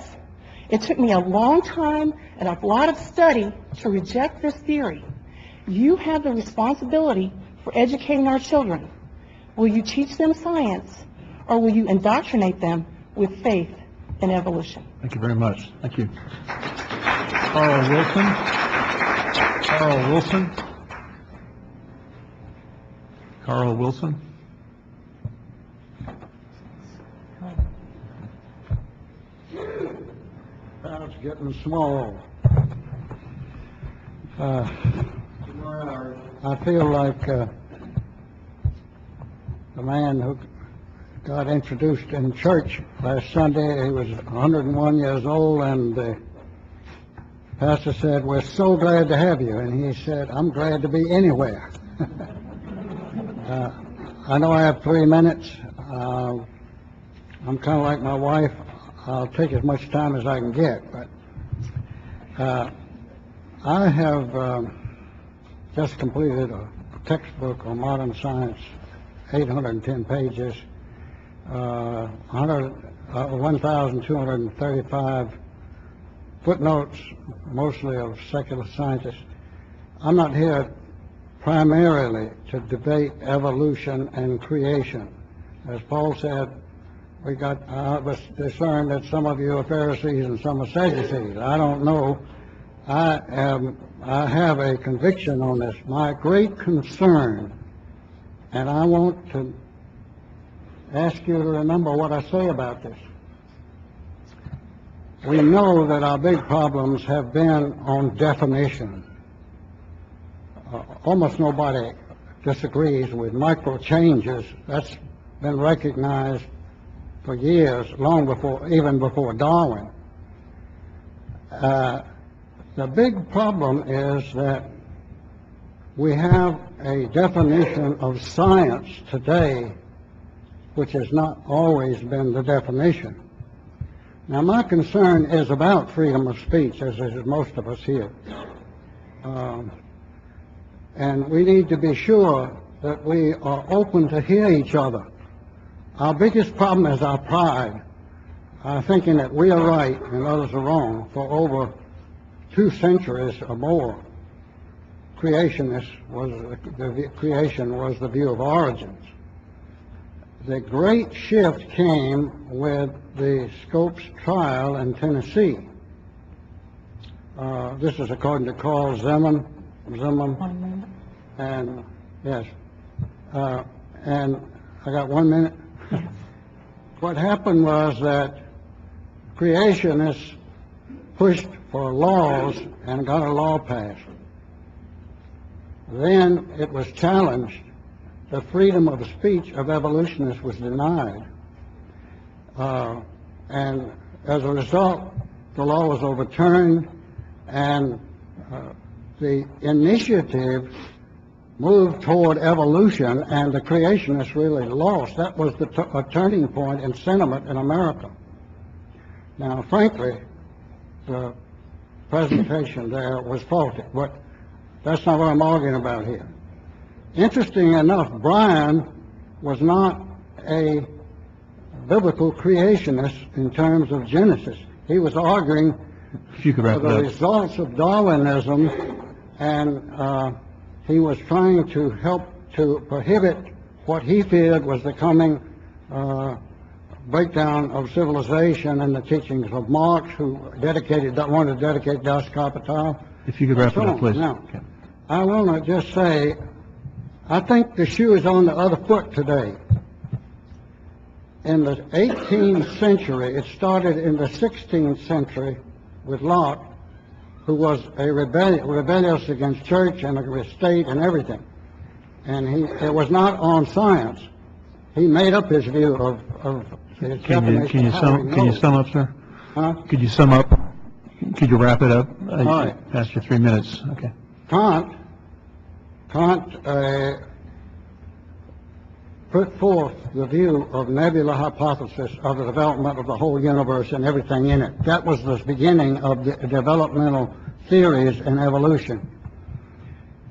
It took me a long time and a lot of study to reject this theory. You have the responsibility for educating our children. Will you teach them science, or will you indoctrinate them with faith in evolution? Thank you very much. Thank you. Carl Wilson. Carl Wilson. Carl Wilson. Crowd's getting small. I feel like the man who got introduced in church last Sunday. He was 101 years old, and the pastor said, "We're so glad to have you." And he said, "I'm glad to be anywhere." I know I have 3 minutes. I'm kind of like my wife. I'll take as much time as I can get, but I have just completed a textbook on modern science, 810 pages, 1,235 footnotes, mostly of secular scientists. I'm not here primarily to debate evolution and creation. As Paul said, we was discerned that some of you are Pharisees and some are Sadducees. I don't know. I have a conviction on this. My great concern, and I want to ask you to remember what I say about this. We know that our big problems have been on definition. Almost nobody disagrees with micro changes. That's been recognized for years, even before Darwin. The big problem is that we have a definition of science today which has not always been the definition. Now, my concern is about freedom of speech, as is most of us here. And we need to be sure that we are open to hear each other. Our biggest problem is our pride, thinking that we are right and others are wrong. For over 2 centuries or more, creation was the view of origins. The great shift came with the Scopes trial in Tennessee. This is according to Carl Zimmerman. And yes, and I got 1 minute. What happened was that creationists pushed for laws and got a law passed. Then it was challenged. The freedom of speech of evolutionists was denied. And as a result, the law was overturned, and the initiative moved toward evolution, and the creationists really lost. That was a turning point in sentiment in America. Now, frankly, the presentation there was faulty, but that's not what I'm arguing about here. Interesting enough, Brian was not a biblical creationist in terms of Genesis. He was arguing for the results of Darwinism, and he was trying to help to prohibit what he feared was the coming breakdown of civilization and the teachings of Marx, who wanted to dedicate Das Kapital. If you could wrap it up, please. Now, I want to just say, I think the shoe is on the other foot today. In the 18th century, it started in the 16th century with Locke, who was rebellious against church and the state and everything. And it was not on science. He made up his view of his definition. Can you sum up, sir? Huh? Could you sum up? Could you wrap it up? All right. Past your 3 minutes. Okay. Kant put forth the view of nebula hypothesis of the development of the whole universe and everything in it. That was the beginning of the developmental theories in evolution.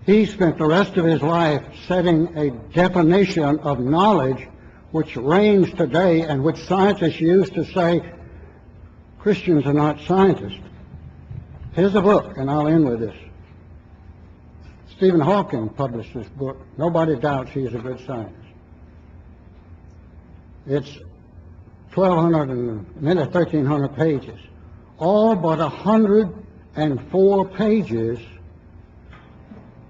He spent the rest of his life setting a definition of knowledge which reigns today and which scientists use to say Christians are not scientists. Here's a book, and I'll end with this. Stephen Hawking published this book. Nobody doubts he's a good scientist. It's 1,200 and nearly 1,300 pages. All but 104 pages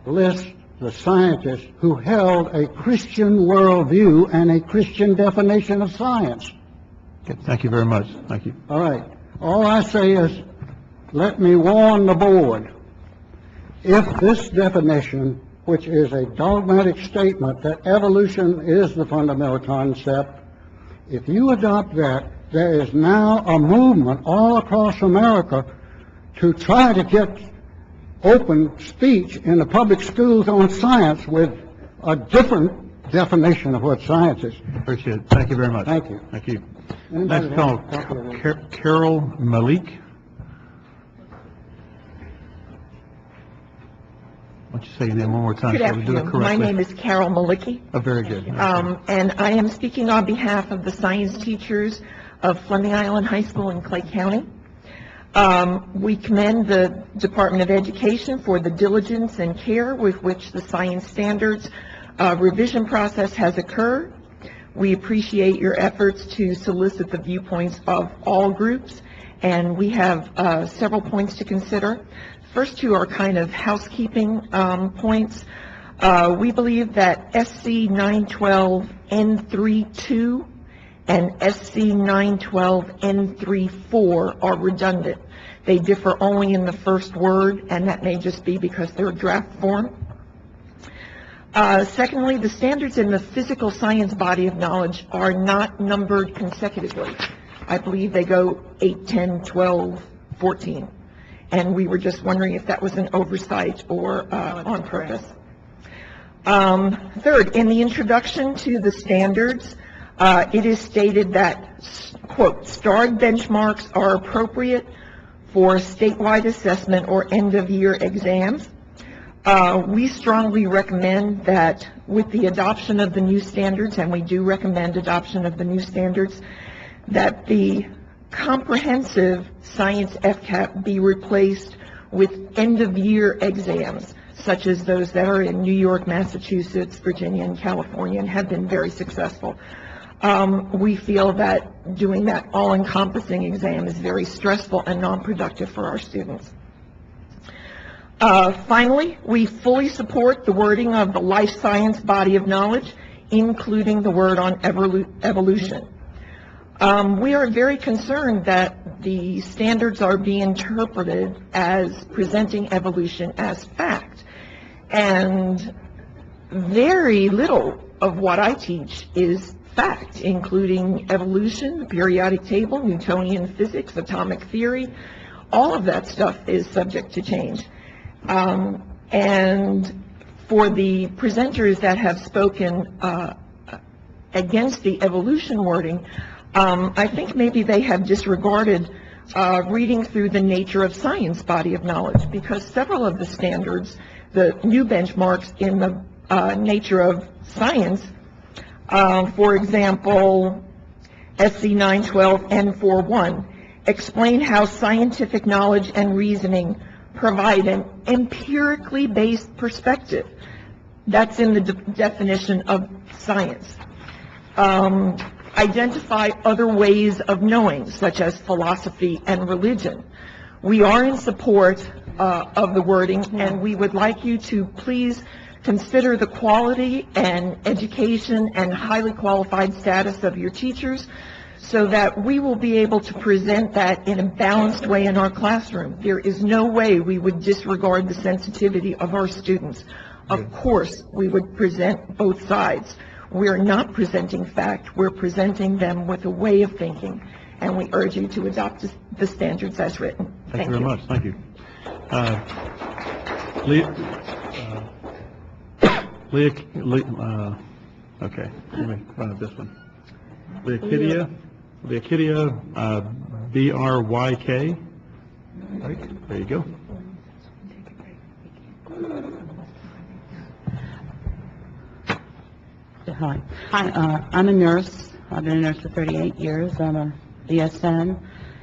list the scientists who held a Christian worldview and a Christian definition of science. Okay, thank you very much. Thank you. All right. All I say is, let me warn the board. If this definition, which is a dogmatic statement that evolution is the fundamental concept, if you adopt that, there is now a movement all across America to try to get open speech in the public schools on science with a different definition of what science is. Appreciate it. Thank you very much. Thank you. Thank you. Anybody Next call, want to talk to them? Carol Malik. Why don't you say your name one more time Good so we do it afternoon. correctly? My name is Carol Malicki, Oh, very good. and I am speaking on behalf of the science teachers of Fleming Island High School in Clay County. We commend the Department of Education for the diligence and care with which the science standards revision process has occurred. We appreciate your efforts to solicit the viewpoints of all groups, and we have several points to consider. First two are kind of housekeeping points. We believe that SC 912 N32 and SC 912 N34 are redundant. They differ only in the first word, and that may just be because they're draft form. Secondly, the standards in the physical science body of knowledge are not numbered consecutively. I believe they go 8, 10, 12, 14. And we were just wondering if that was an oversight or on purpose. Third, in the introduction to the standards, it is stated that, quote, starred benchmarks are appropriate for statewide assessment or end-of-year exams. We strongly recommend that with the adoption of the new standards, and we do recommend adoption of the new standards, that the comprehensive science FCAP be replaced with end-of-year exams, such as those that are in New York, Massachusetts, Virginia, and California, and have been very successful. We feel that doing that all-encompassing exam is very stressful and non-productive for our students. Finally, we fully support the wording of the life science body of knowledge, including the word on evolution. We are very concerned that the standards are being interpreted as presenting evolution as fact, and very little of what I teach is fact, including evolution, the periodic table, Newtonian physics, atomic theory. All of that stuff is subject to change. And for the presenters that have spoken against the evolution wording, I think maybe they have disregarded reading through the nature of science body of knowledge, because several of the standards, the new benchmarks in the nature of science, for example, SC 912 N41, explain how scientific knowledge and reasoning provide an empirically based perspective. That's in the definition of science. Identify other ways of knowing, such as philosophy and religion. We are in support of the wording, and we would like you to please consider the quality and education and highly qualified status of your teachers, so that we will be able to present that in a balanced way in our classroom. There is no way we would disregard the sensitivity of our students. Of course, we would present both sides. We're not presenting fact, we're presenting them with a way of thinking, and we urge you to adopt the standards as written. Thank you very much. Thank you. Okay, let me run up this one. Leakidia, B-R-Y-K. Right, there you go. Hi, I'm a nurse. I've been a nurse for 38 years. I'm a DSN,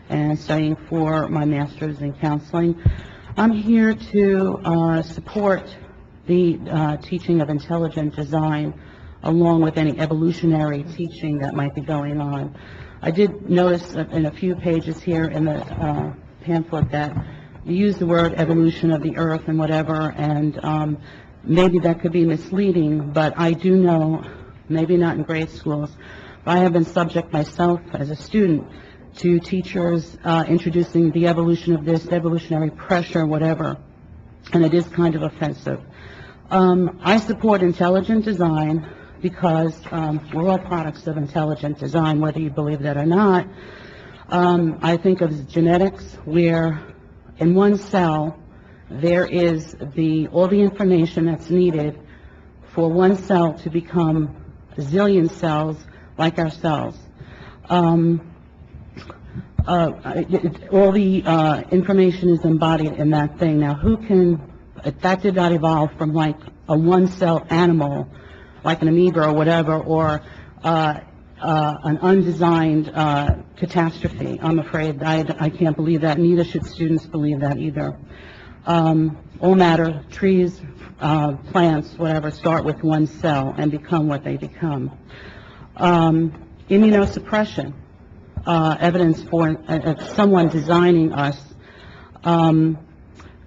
and studying for my master's in counseling. I'm here to support the teaching of intelligent design along with any evolutionary teaching that might be going on. I did notice in a few pages here in the pamphlet that you use the word evolution of the earth and whatever, and maybe that could be misleading, but I do know, maybe not in grade schools, but I have been subject myself as a student to teachers introducing the evolution of this, evolutionary pressure, whatever, and it is kind of offensive. I support intelligent design because we're all products of intelligent design, whether you believe that or not. I think of genetics, where in one cell there is all the information that's needed for one cell to become a zillion cells like ourselves. All the information is embodied in that thing. Now, that did not evolve from like a one-cell animal, like an amoeba or whatever, or an undesigned catastrophe. I'm afraid I can't believe that. Neither should students believe that either. All matter, trees, plants, whatever, start with one cell and become what they become. Immunosuppression, evidence for someone designing us.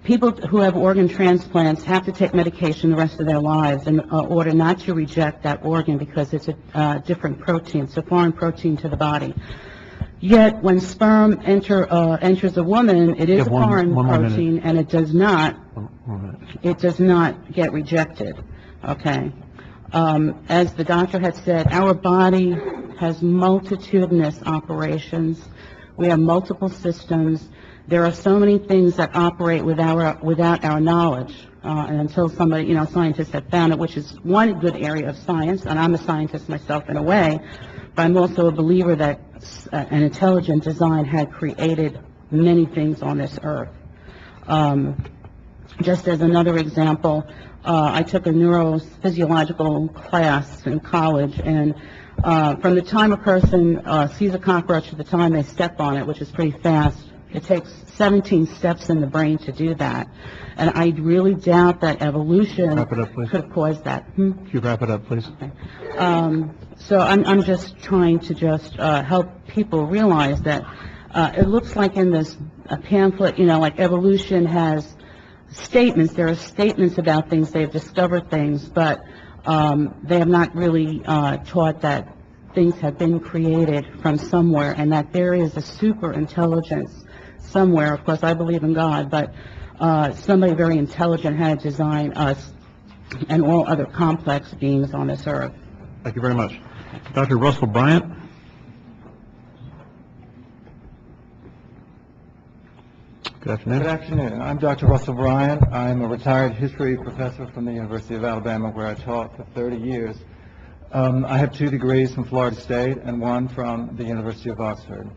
People who have organ transplants have to take medication the rest of their lives in order not to reject that organ because it's a different protein. It's a foreign protein to the body. Yet, when sperm enters a woman, it is a foreign protein, and it does not get rejected. Okay. As the doctor had said, our body has multitudinous operations. We have multiple systems. There are so many things that operate without our knowledge, and until somebody, scientists have found it, which is one good area of science, and I'm a scientist myself in a way, but I'm also a believer that an intelligent design had created many things on this earth. Just as another example, I took a neurophysiological class in college, and from the time a person sees a cockroach to the time they step on it, which is pretty fast, it takes 17 steps in the brain to do that. And I really doubt that evolution could have caused that. Can you wrap it up, please? Okay. So I'm just trying to help people realize that it looks like in this pamphlet, like evolution has statements. There are statements about things. They've discovered things, but they have not really taught that things have been created from somewhere and that there is a super intelligence somewhere. Of course, I believe in God, but somebody very intelligent had to design us and all other complex beings on this earth. Thank you very much. Dr. Russell Bryant. Good afternoon. Good afternoon. I'm Dr. Russell Bryant. I'm a retired history professor from the University of Alabama, where I taught for 30 years. I have 2 degrees from Florida State and 1 from the University of Oxford.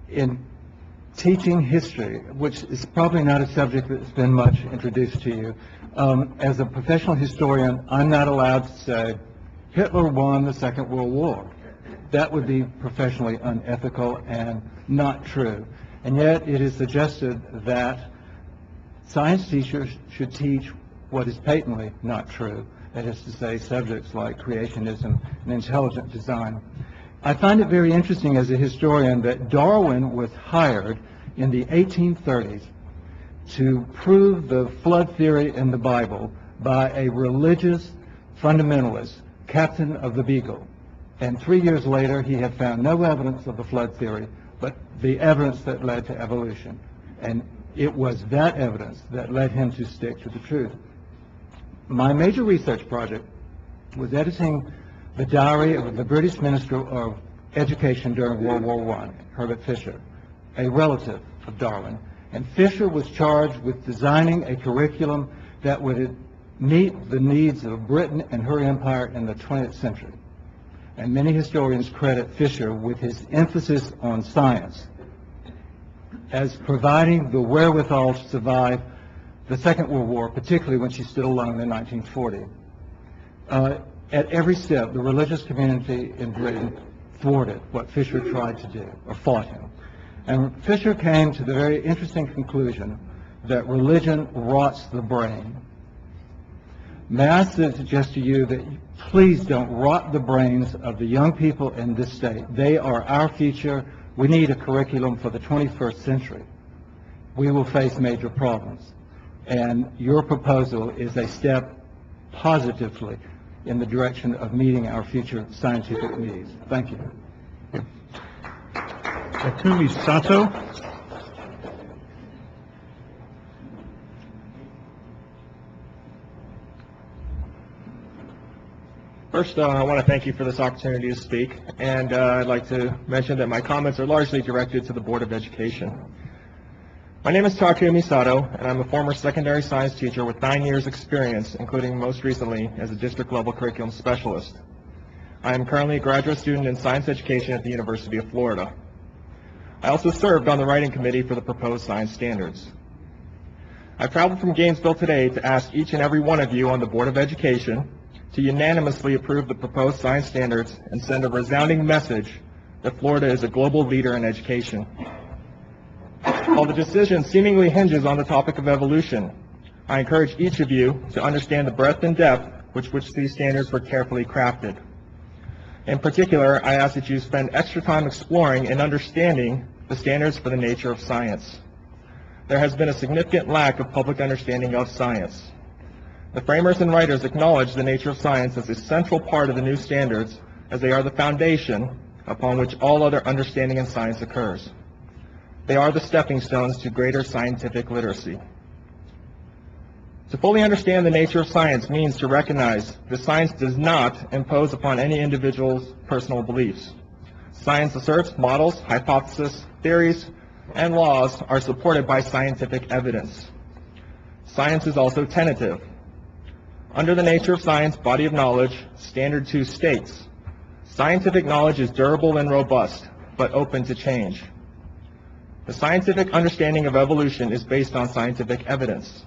In teaching history, which is probably not a subject that's been much introduced to you, as a professional historian, I'm not allowed to say, Hitler won the Second World War. That would be professionally unethical and not true. And yet it is suggested that science teachers should teach what is patently not true. That is to say, subjects like creationism and intelligent design. I find it very interesting as a historian that Darwin was hired in the 1830s to prove the flood theory in the Bible by a religious fundamentalist, captain of the Beagle. And 3 years later, he had found no evidence of the flood theory, but the evidence that led to evolution. And it was that evidence that led him to stick to the truth. My major research project was editing the diary of the British Minister of Education during World War I, Herbert Fisher, a relative of Darwin. And Fisher was charged with designing a curriculum that would meet the needs of Britain and her empire in the 20th century. And many historians credit Fisher with his emphasis on science as providing the wherewithal to survive the Second World War, particularly when she stood alone in 1940. At every step, the religious community in Britain thwarted what Fisher tried to do, or fought him. And Fisher came to the very interesting conclusion that religion rots the brain. May I suggest to you that please don't rot the brains of the young people in this state. They are our future. We need a curriculum for the 21st century. We will face major problems. And your proposal is a step positively in the direction of meeting our future scientific needs. Thank you. Takumi Sato. First, I want to thank you for this opportunity to speak, and I'd like to mention that my comments are largely directed to the Board of Education. My name is Takumi Sato, and I'm a former secondary science teacher with 9 years experience, including most recently as a district-level curriculum specialist. I am currently a graduate student in science education at the University of Florida. I also served on the writing committee for the proposed science standards. I've traveled from Gainesville today to ask each and every one of you on the Board of Education to unanimously approve the proposed science standards and send a resounding message that Florida is a global leader in education. While the decision seemingly hinges on the topic of evolution, I encourage each of you to understand the breadth and depth with which these standards were carefully crafted. In particular, I ask that you spend extra time exploring and understanding the standards for the nature of science. There has been a significant lack of public understanding of science. The framers and writers acknowledge the nature of science as a central part of the new standards, as they are the foundation upon which all other understanding in science occurs. They are the stepping stones to greater scientific literacy. To fully understand the nature of science means to recognize that science does not impose upon any individual's personal beliefs. Science asserts models, hypotheses, theories, and laws are supported by scientific evidence. Science is also tentative. Under the nature of science body of knowledge, Standard 2 states, scientific knowledge is durable and robust, but open to change. The scientific understanding of evolution is based on scientific evidence.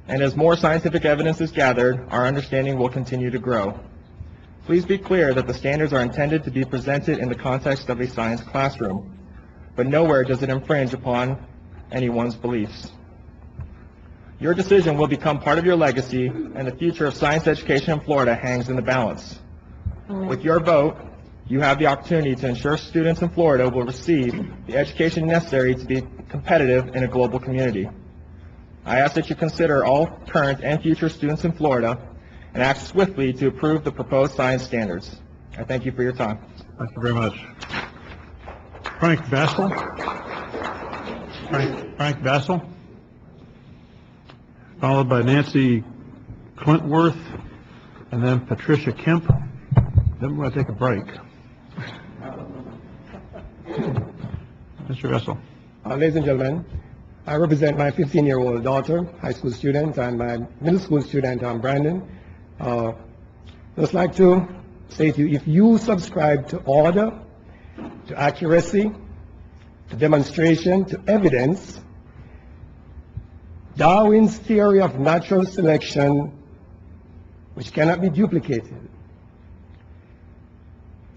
And as more scientific evidence is gathered, our understanding will continue to grow. Please be clear that the standards are intended to be presented in the context of a science classroom, but nowhere does it infringe upon anyone's beliefs. Your decision will become part of your legacy, and the future of science education in Florida hangs in the balance. With your vote, you have the opportunity to ensure students in Florida will receive the education necessary to be competitive in a global community. I ask that you consider all current and future students in Florida and act swiftly to approve the proposed science standards. I thank you for your time. Thank you very much. Frank Bassel. Frank Bassel. Followed by Nancy Clintworth, and then Patricia Kemp. Then we're going to take a break. Mr. Vessel. Ladies and gentlemen, I represent my 15-year-old daughter, high school student, and my middle school student, Brandon. Just like to say to you, if you subscribe to order, to accuracy, to demonstration, to evidence, Darwin's theory of natural selection, which cannot be duplicated,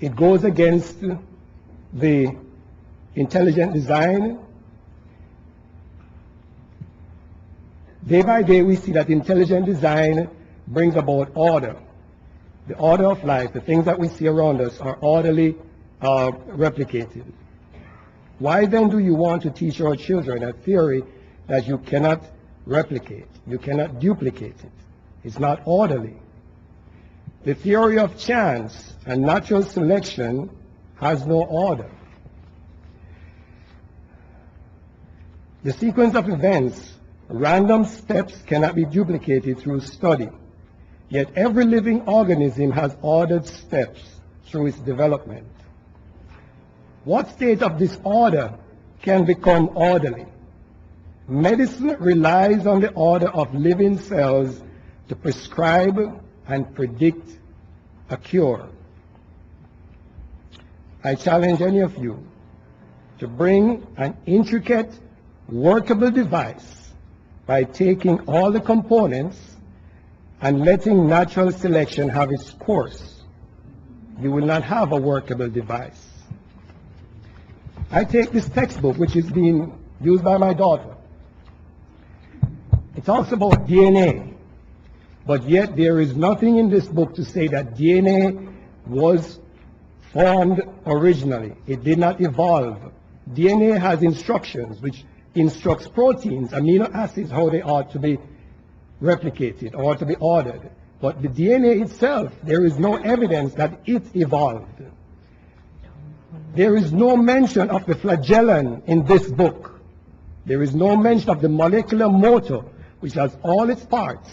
it goes against the intelligent design. Day by day, we see that intelligent design brings about order. The order of life, the things that we see around us are orderly replicated. Why then do you want to teach our children a theory that you cannot replicate, you cannot duplicate it? It's not orderly. The theory of chance and natural selection has no order. The sequence of events, random steps, cannot be duplicated through study. Yet every living organism has ordered steps through its development. What state of disorder can become orderly? Medicine relies on the order of living cells to prescribe and predict a cure. I challenge any of you to bring an intricate, workable device by taking all the components and letting natural selection have its course. you will not have a workable device. I take this textbook, which is being used by my daughter. It talks about DNA, but yet there is nothing in this book to say that DNA was formed originally. It did not evolve. DNA has instructions which instructs proteins, amino acids, how they ought to be replicated or to be ordered. But the DNA itself, there is no evidence that it evolved. There is no mention of the flagellum in this book. There is no mention of the molecular motor, which has all its parts,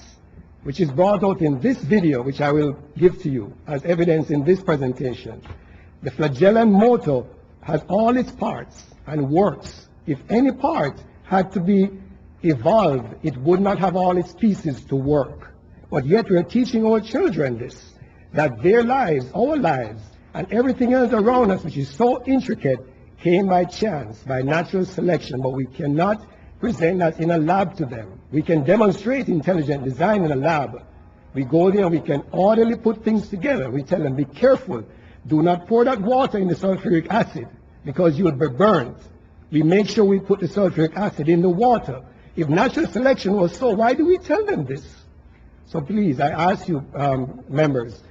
which is brought out in this video, which I will give to you as evidence in this presentation. The flagellum motor has all its parts and works. If any part had to be evolved, it would not have all its pieces to work. But yet we are teaching our children this, that their lives, our lives, and everything else around us, which is so intricate, came by chance, by natural selection, but we cannot present that in a lab to them. We can demonstrate intelligent design in a lab. We go there, we can orderly put things together. We tell them, be careful. Do not pour that water in the sulfuric acid because you will be burnt. We make sure we put the sulfuric acid in the water. If natural selection was so, why do we tell them this? So please, I ask you, members,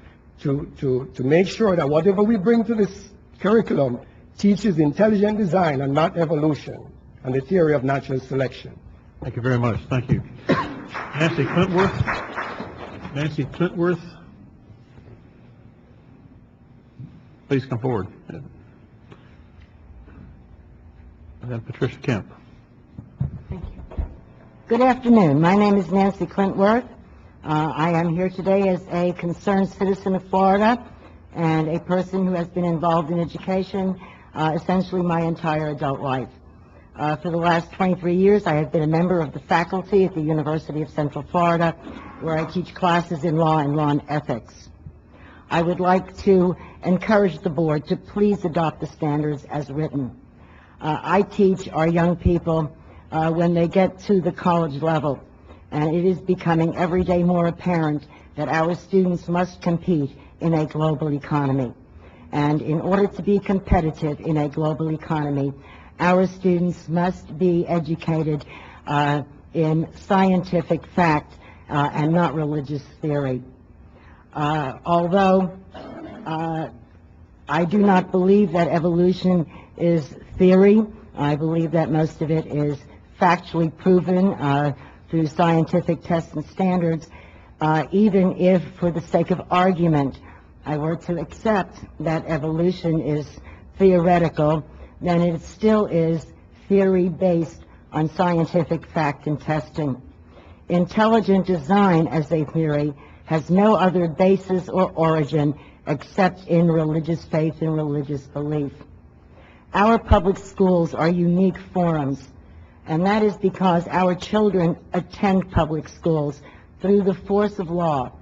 to make sure that whatever we bring to this curriculum teaches intelligent design and not evolution and the theory of natural selection. Thank you very much. Thank you. Nancy Clintworth. Nancy Clintworth. Please come forward. And then Patricia Kemp. Good afternoon. My name is Nancy Clintworth. I am here today as a concerned citizen of Florida and a person who has been involved in education essentially my entire adult life. For the last 23 years, I have been a member of the faculty at the University of Central Florida, where I teach classes in law and law and ethics. I would like to encourage the board to please adopt the standards as written. I teach our young people when they get to the college level, and it is becoming every day more apparent that our students must compete in a global economy. And in order to be competitive in a global economy, our students must be educated in scientific fact and not religious theory. Although I do not believe that evolution is theory, I believe that most of it is factually proven through scientific tests and standards. Even if, for the sake of argument, I were to accept that evolution is theoretical, then it still is theory based on scientific fact and testing. Intelligent design as a theory has no other basis or origin except in religious faith and religious belief. Our public schools are unique forums, and that is because our children attend public schools through the force of law.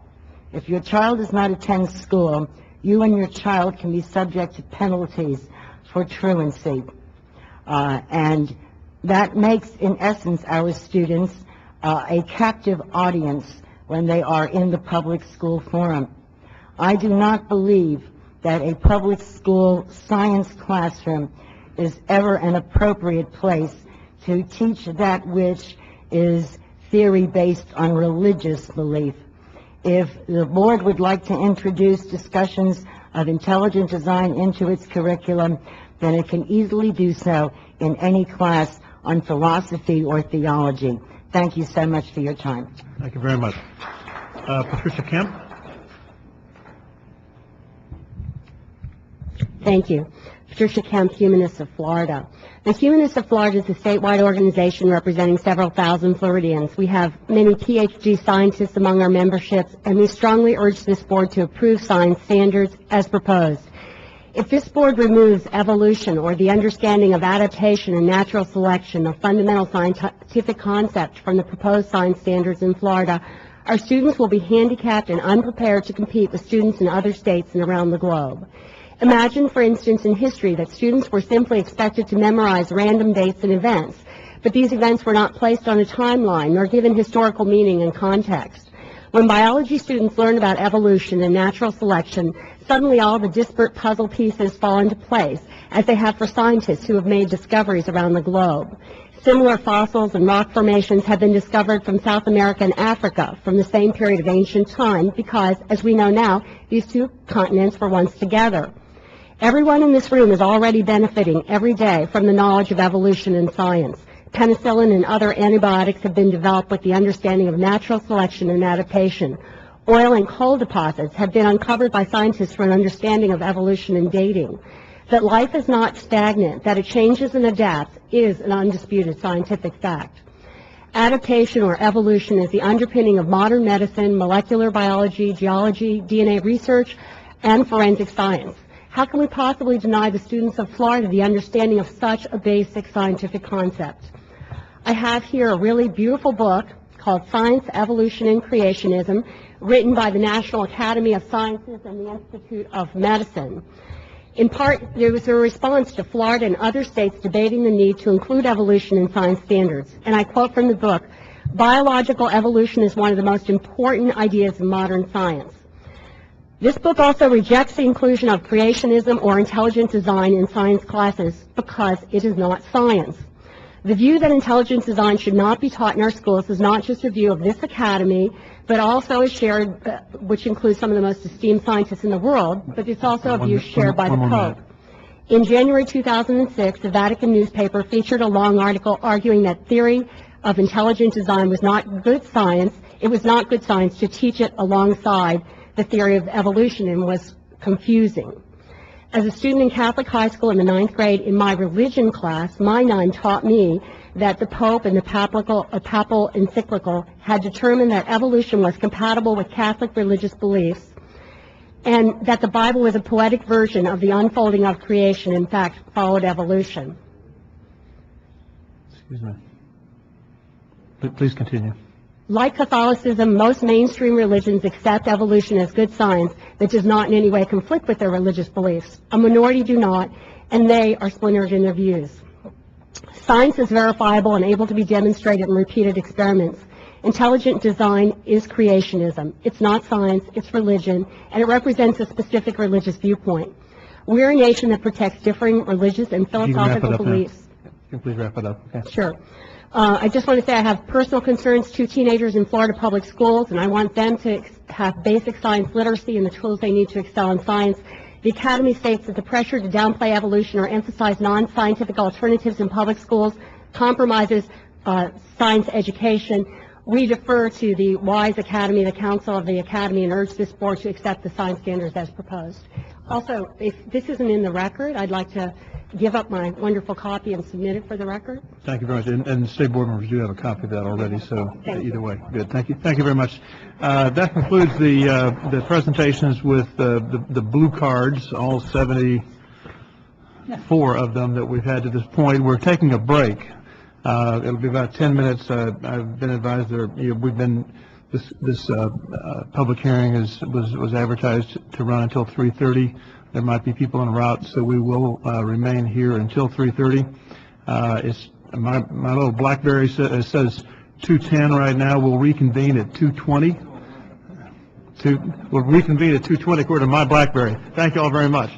If your child does not attend school, you and your child can be subject to penalties for truancy. And that makes, in essence, our students a captive audience when they are in the public school forum. I do not believe that a public school science classroom is ever an appropriate place to teach that which is theory based on religious belief. If the board would like to introduce discussions of intelligent design into its curriculum, then it can easily do so in any class on philosophy or theology. Thank you so much for your time. Thank you very much. Patricia Kemp. Thank you. Patricia Kemp, Humanists of Florida. The Humanists of Florida is a statewide organization representing several thousand Floridians. We have many PhD scientists among our memberships, and we strongly urge this board to approve science standards as proposed. If this board removes evolution or the understanding of adaptation and natural selection, a fundamental scientific concept from the proposed science standards in Florida, our students will be handicapped and unprepared to compete with students in other states and around the globe. Imagine, for instance, in history that students were simply expected to memorize random dates and events, but these events were not placed on a timeline nor given historical meaning and context. When biology students learn about evolution and natural selection, suddenly all the disparate puzzle pieces fall into place, as they have for scientists who have made discoveries around the globe. Similar fossils and rock formations have been discovered from South America and Africa from the same period of ancient time because, as we know now, these two continents were once together. Everyone in this room is already benefiting every day from the knowledge of evolution and science. Penicillin and other antibiotics have been developed with the understanding of natural selection and adaptation. Oil and coal deposits have been uncovered by scientists for an understanding of evolution and dating. That life is not stagnant, that it changes and adapts, is an undisputed scientific fact. Adaptation or evolution is the underpinning of modern medicine, molecular biology, geology, DNA research, and forensic science. How can we possibly deny the students of Florida the understanding of such a basic scientific concept? I have here a really beautiful book called Science, Evolution, and Creationism, written by the National Academy of Sciences and the Institute of Medicine. In part, there was a response to Florida and other states debating the need to include evolution in science standards. And I quote from the book, "Biological evolution is one of the most important ideas in modern science." This book also rejects the inclusion of creationism or intelligent design in science classes because it is not science. The view that intelligent design should not be taught in our schools is not just a view of this academy, but also is shared, which includes some of the most esteemed scientists in the world, but it's also a view shared by the Pope. In January 2006, the Vatican newspaper featured a long article arguing that theory of intelligent design was not good science. It was not good science to teach it alongside the theory of evolution and was confusing. As a student in Catholic high school in the 9th grade, in my religion class, my nun taught me that the Pope and the papal encyclical had determined that evolution was compatible with Catholic religious beliefs and that the Bible was a poetic version of the unfolding of creation, in fact, followed evolution. Excuse me. Please continue. Like Catholicism, most mainstream religions accept evolution as good science that does not in any way conflict with their religious beliefs. A minority do not, and they are splintered in their views. Science is verifiable and able to be demonstrated in repeated experiments. Intelligent design is creationism. It's not science, it's religion, and it represents a specific religious viewpoint. We're a nation that protects differing religious and philosophical beliefs. Can you please wrap it up? Okay. Sure. I just want to say I have personal concerns to teenagers in Florida public schools, and I want them to have basic science literacy and the tools they need to excel in science. The Academy states that the pressure to downplay evolution or emphasize non-scientific alternatives in public schools compromises science education. We defer to the WISE Academy, the Council of the Academy, and urge this board to accept the science standards as proposed. Also, if this isn't in the record, I'd like to give up my wonderful copy and submit it for the record. Thank you very much. And state board members do have a copy of that already, so Thank either way, good. Thank you. Thank you very much. That concludes the presentations with the blue cards, all 74 of them that we've had to this point. We're taking a break. It'll be about 10 minutes. I've been advised this public hearing was advertised to run until 3:30. There might be people en route, so we will remain here until 3:30. My little BlackBerry says 2:10 right now. We'll reconvene at 2:20. We'll reconvene at 2:20 according to my BlackBerry. Thank you all very much.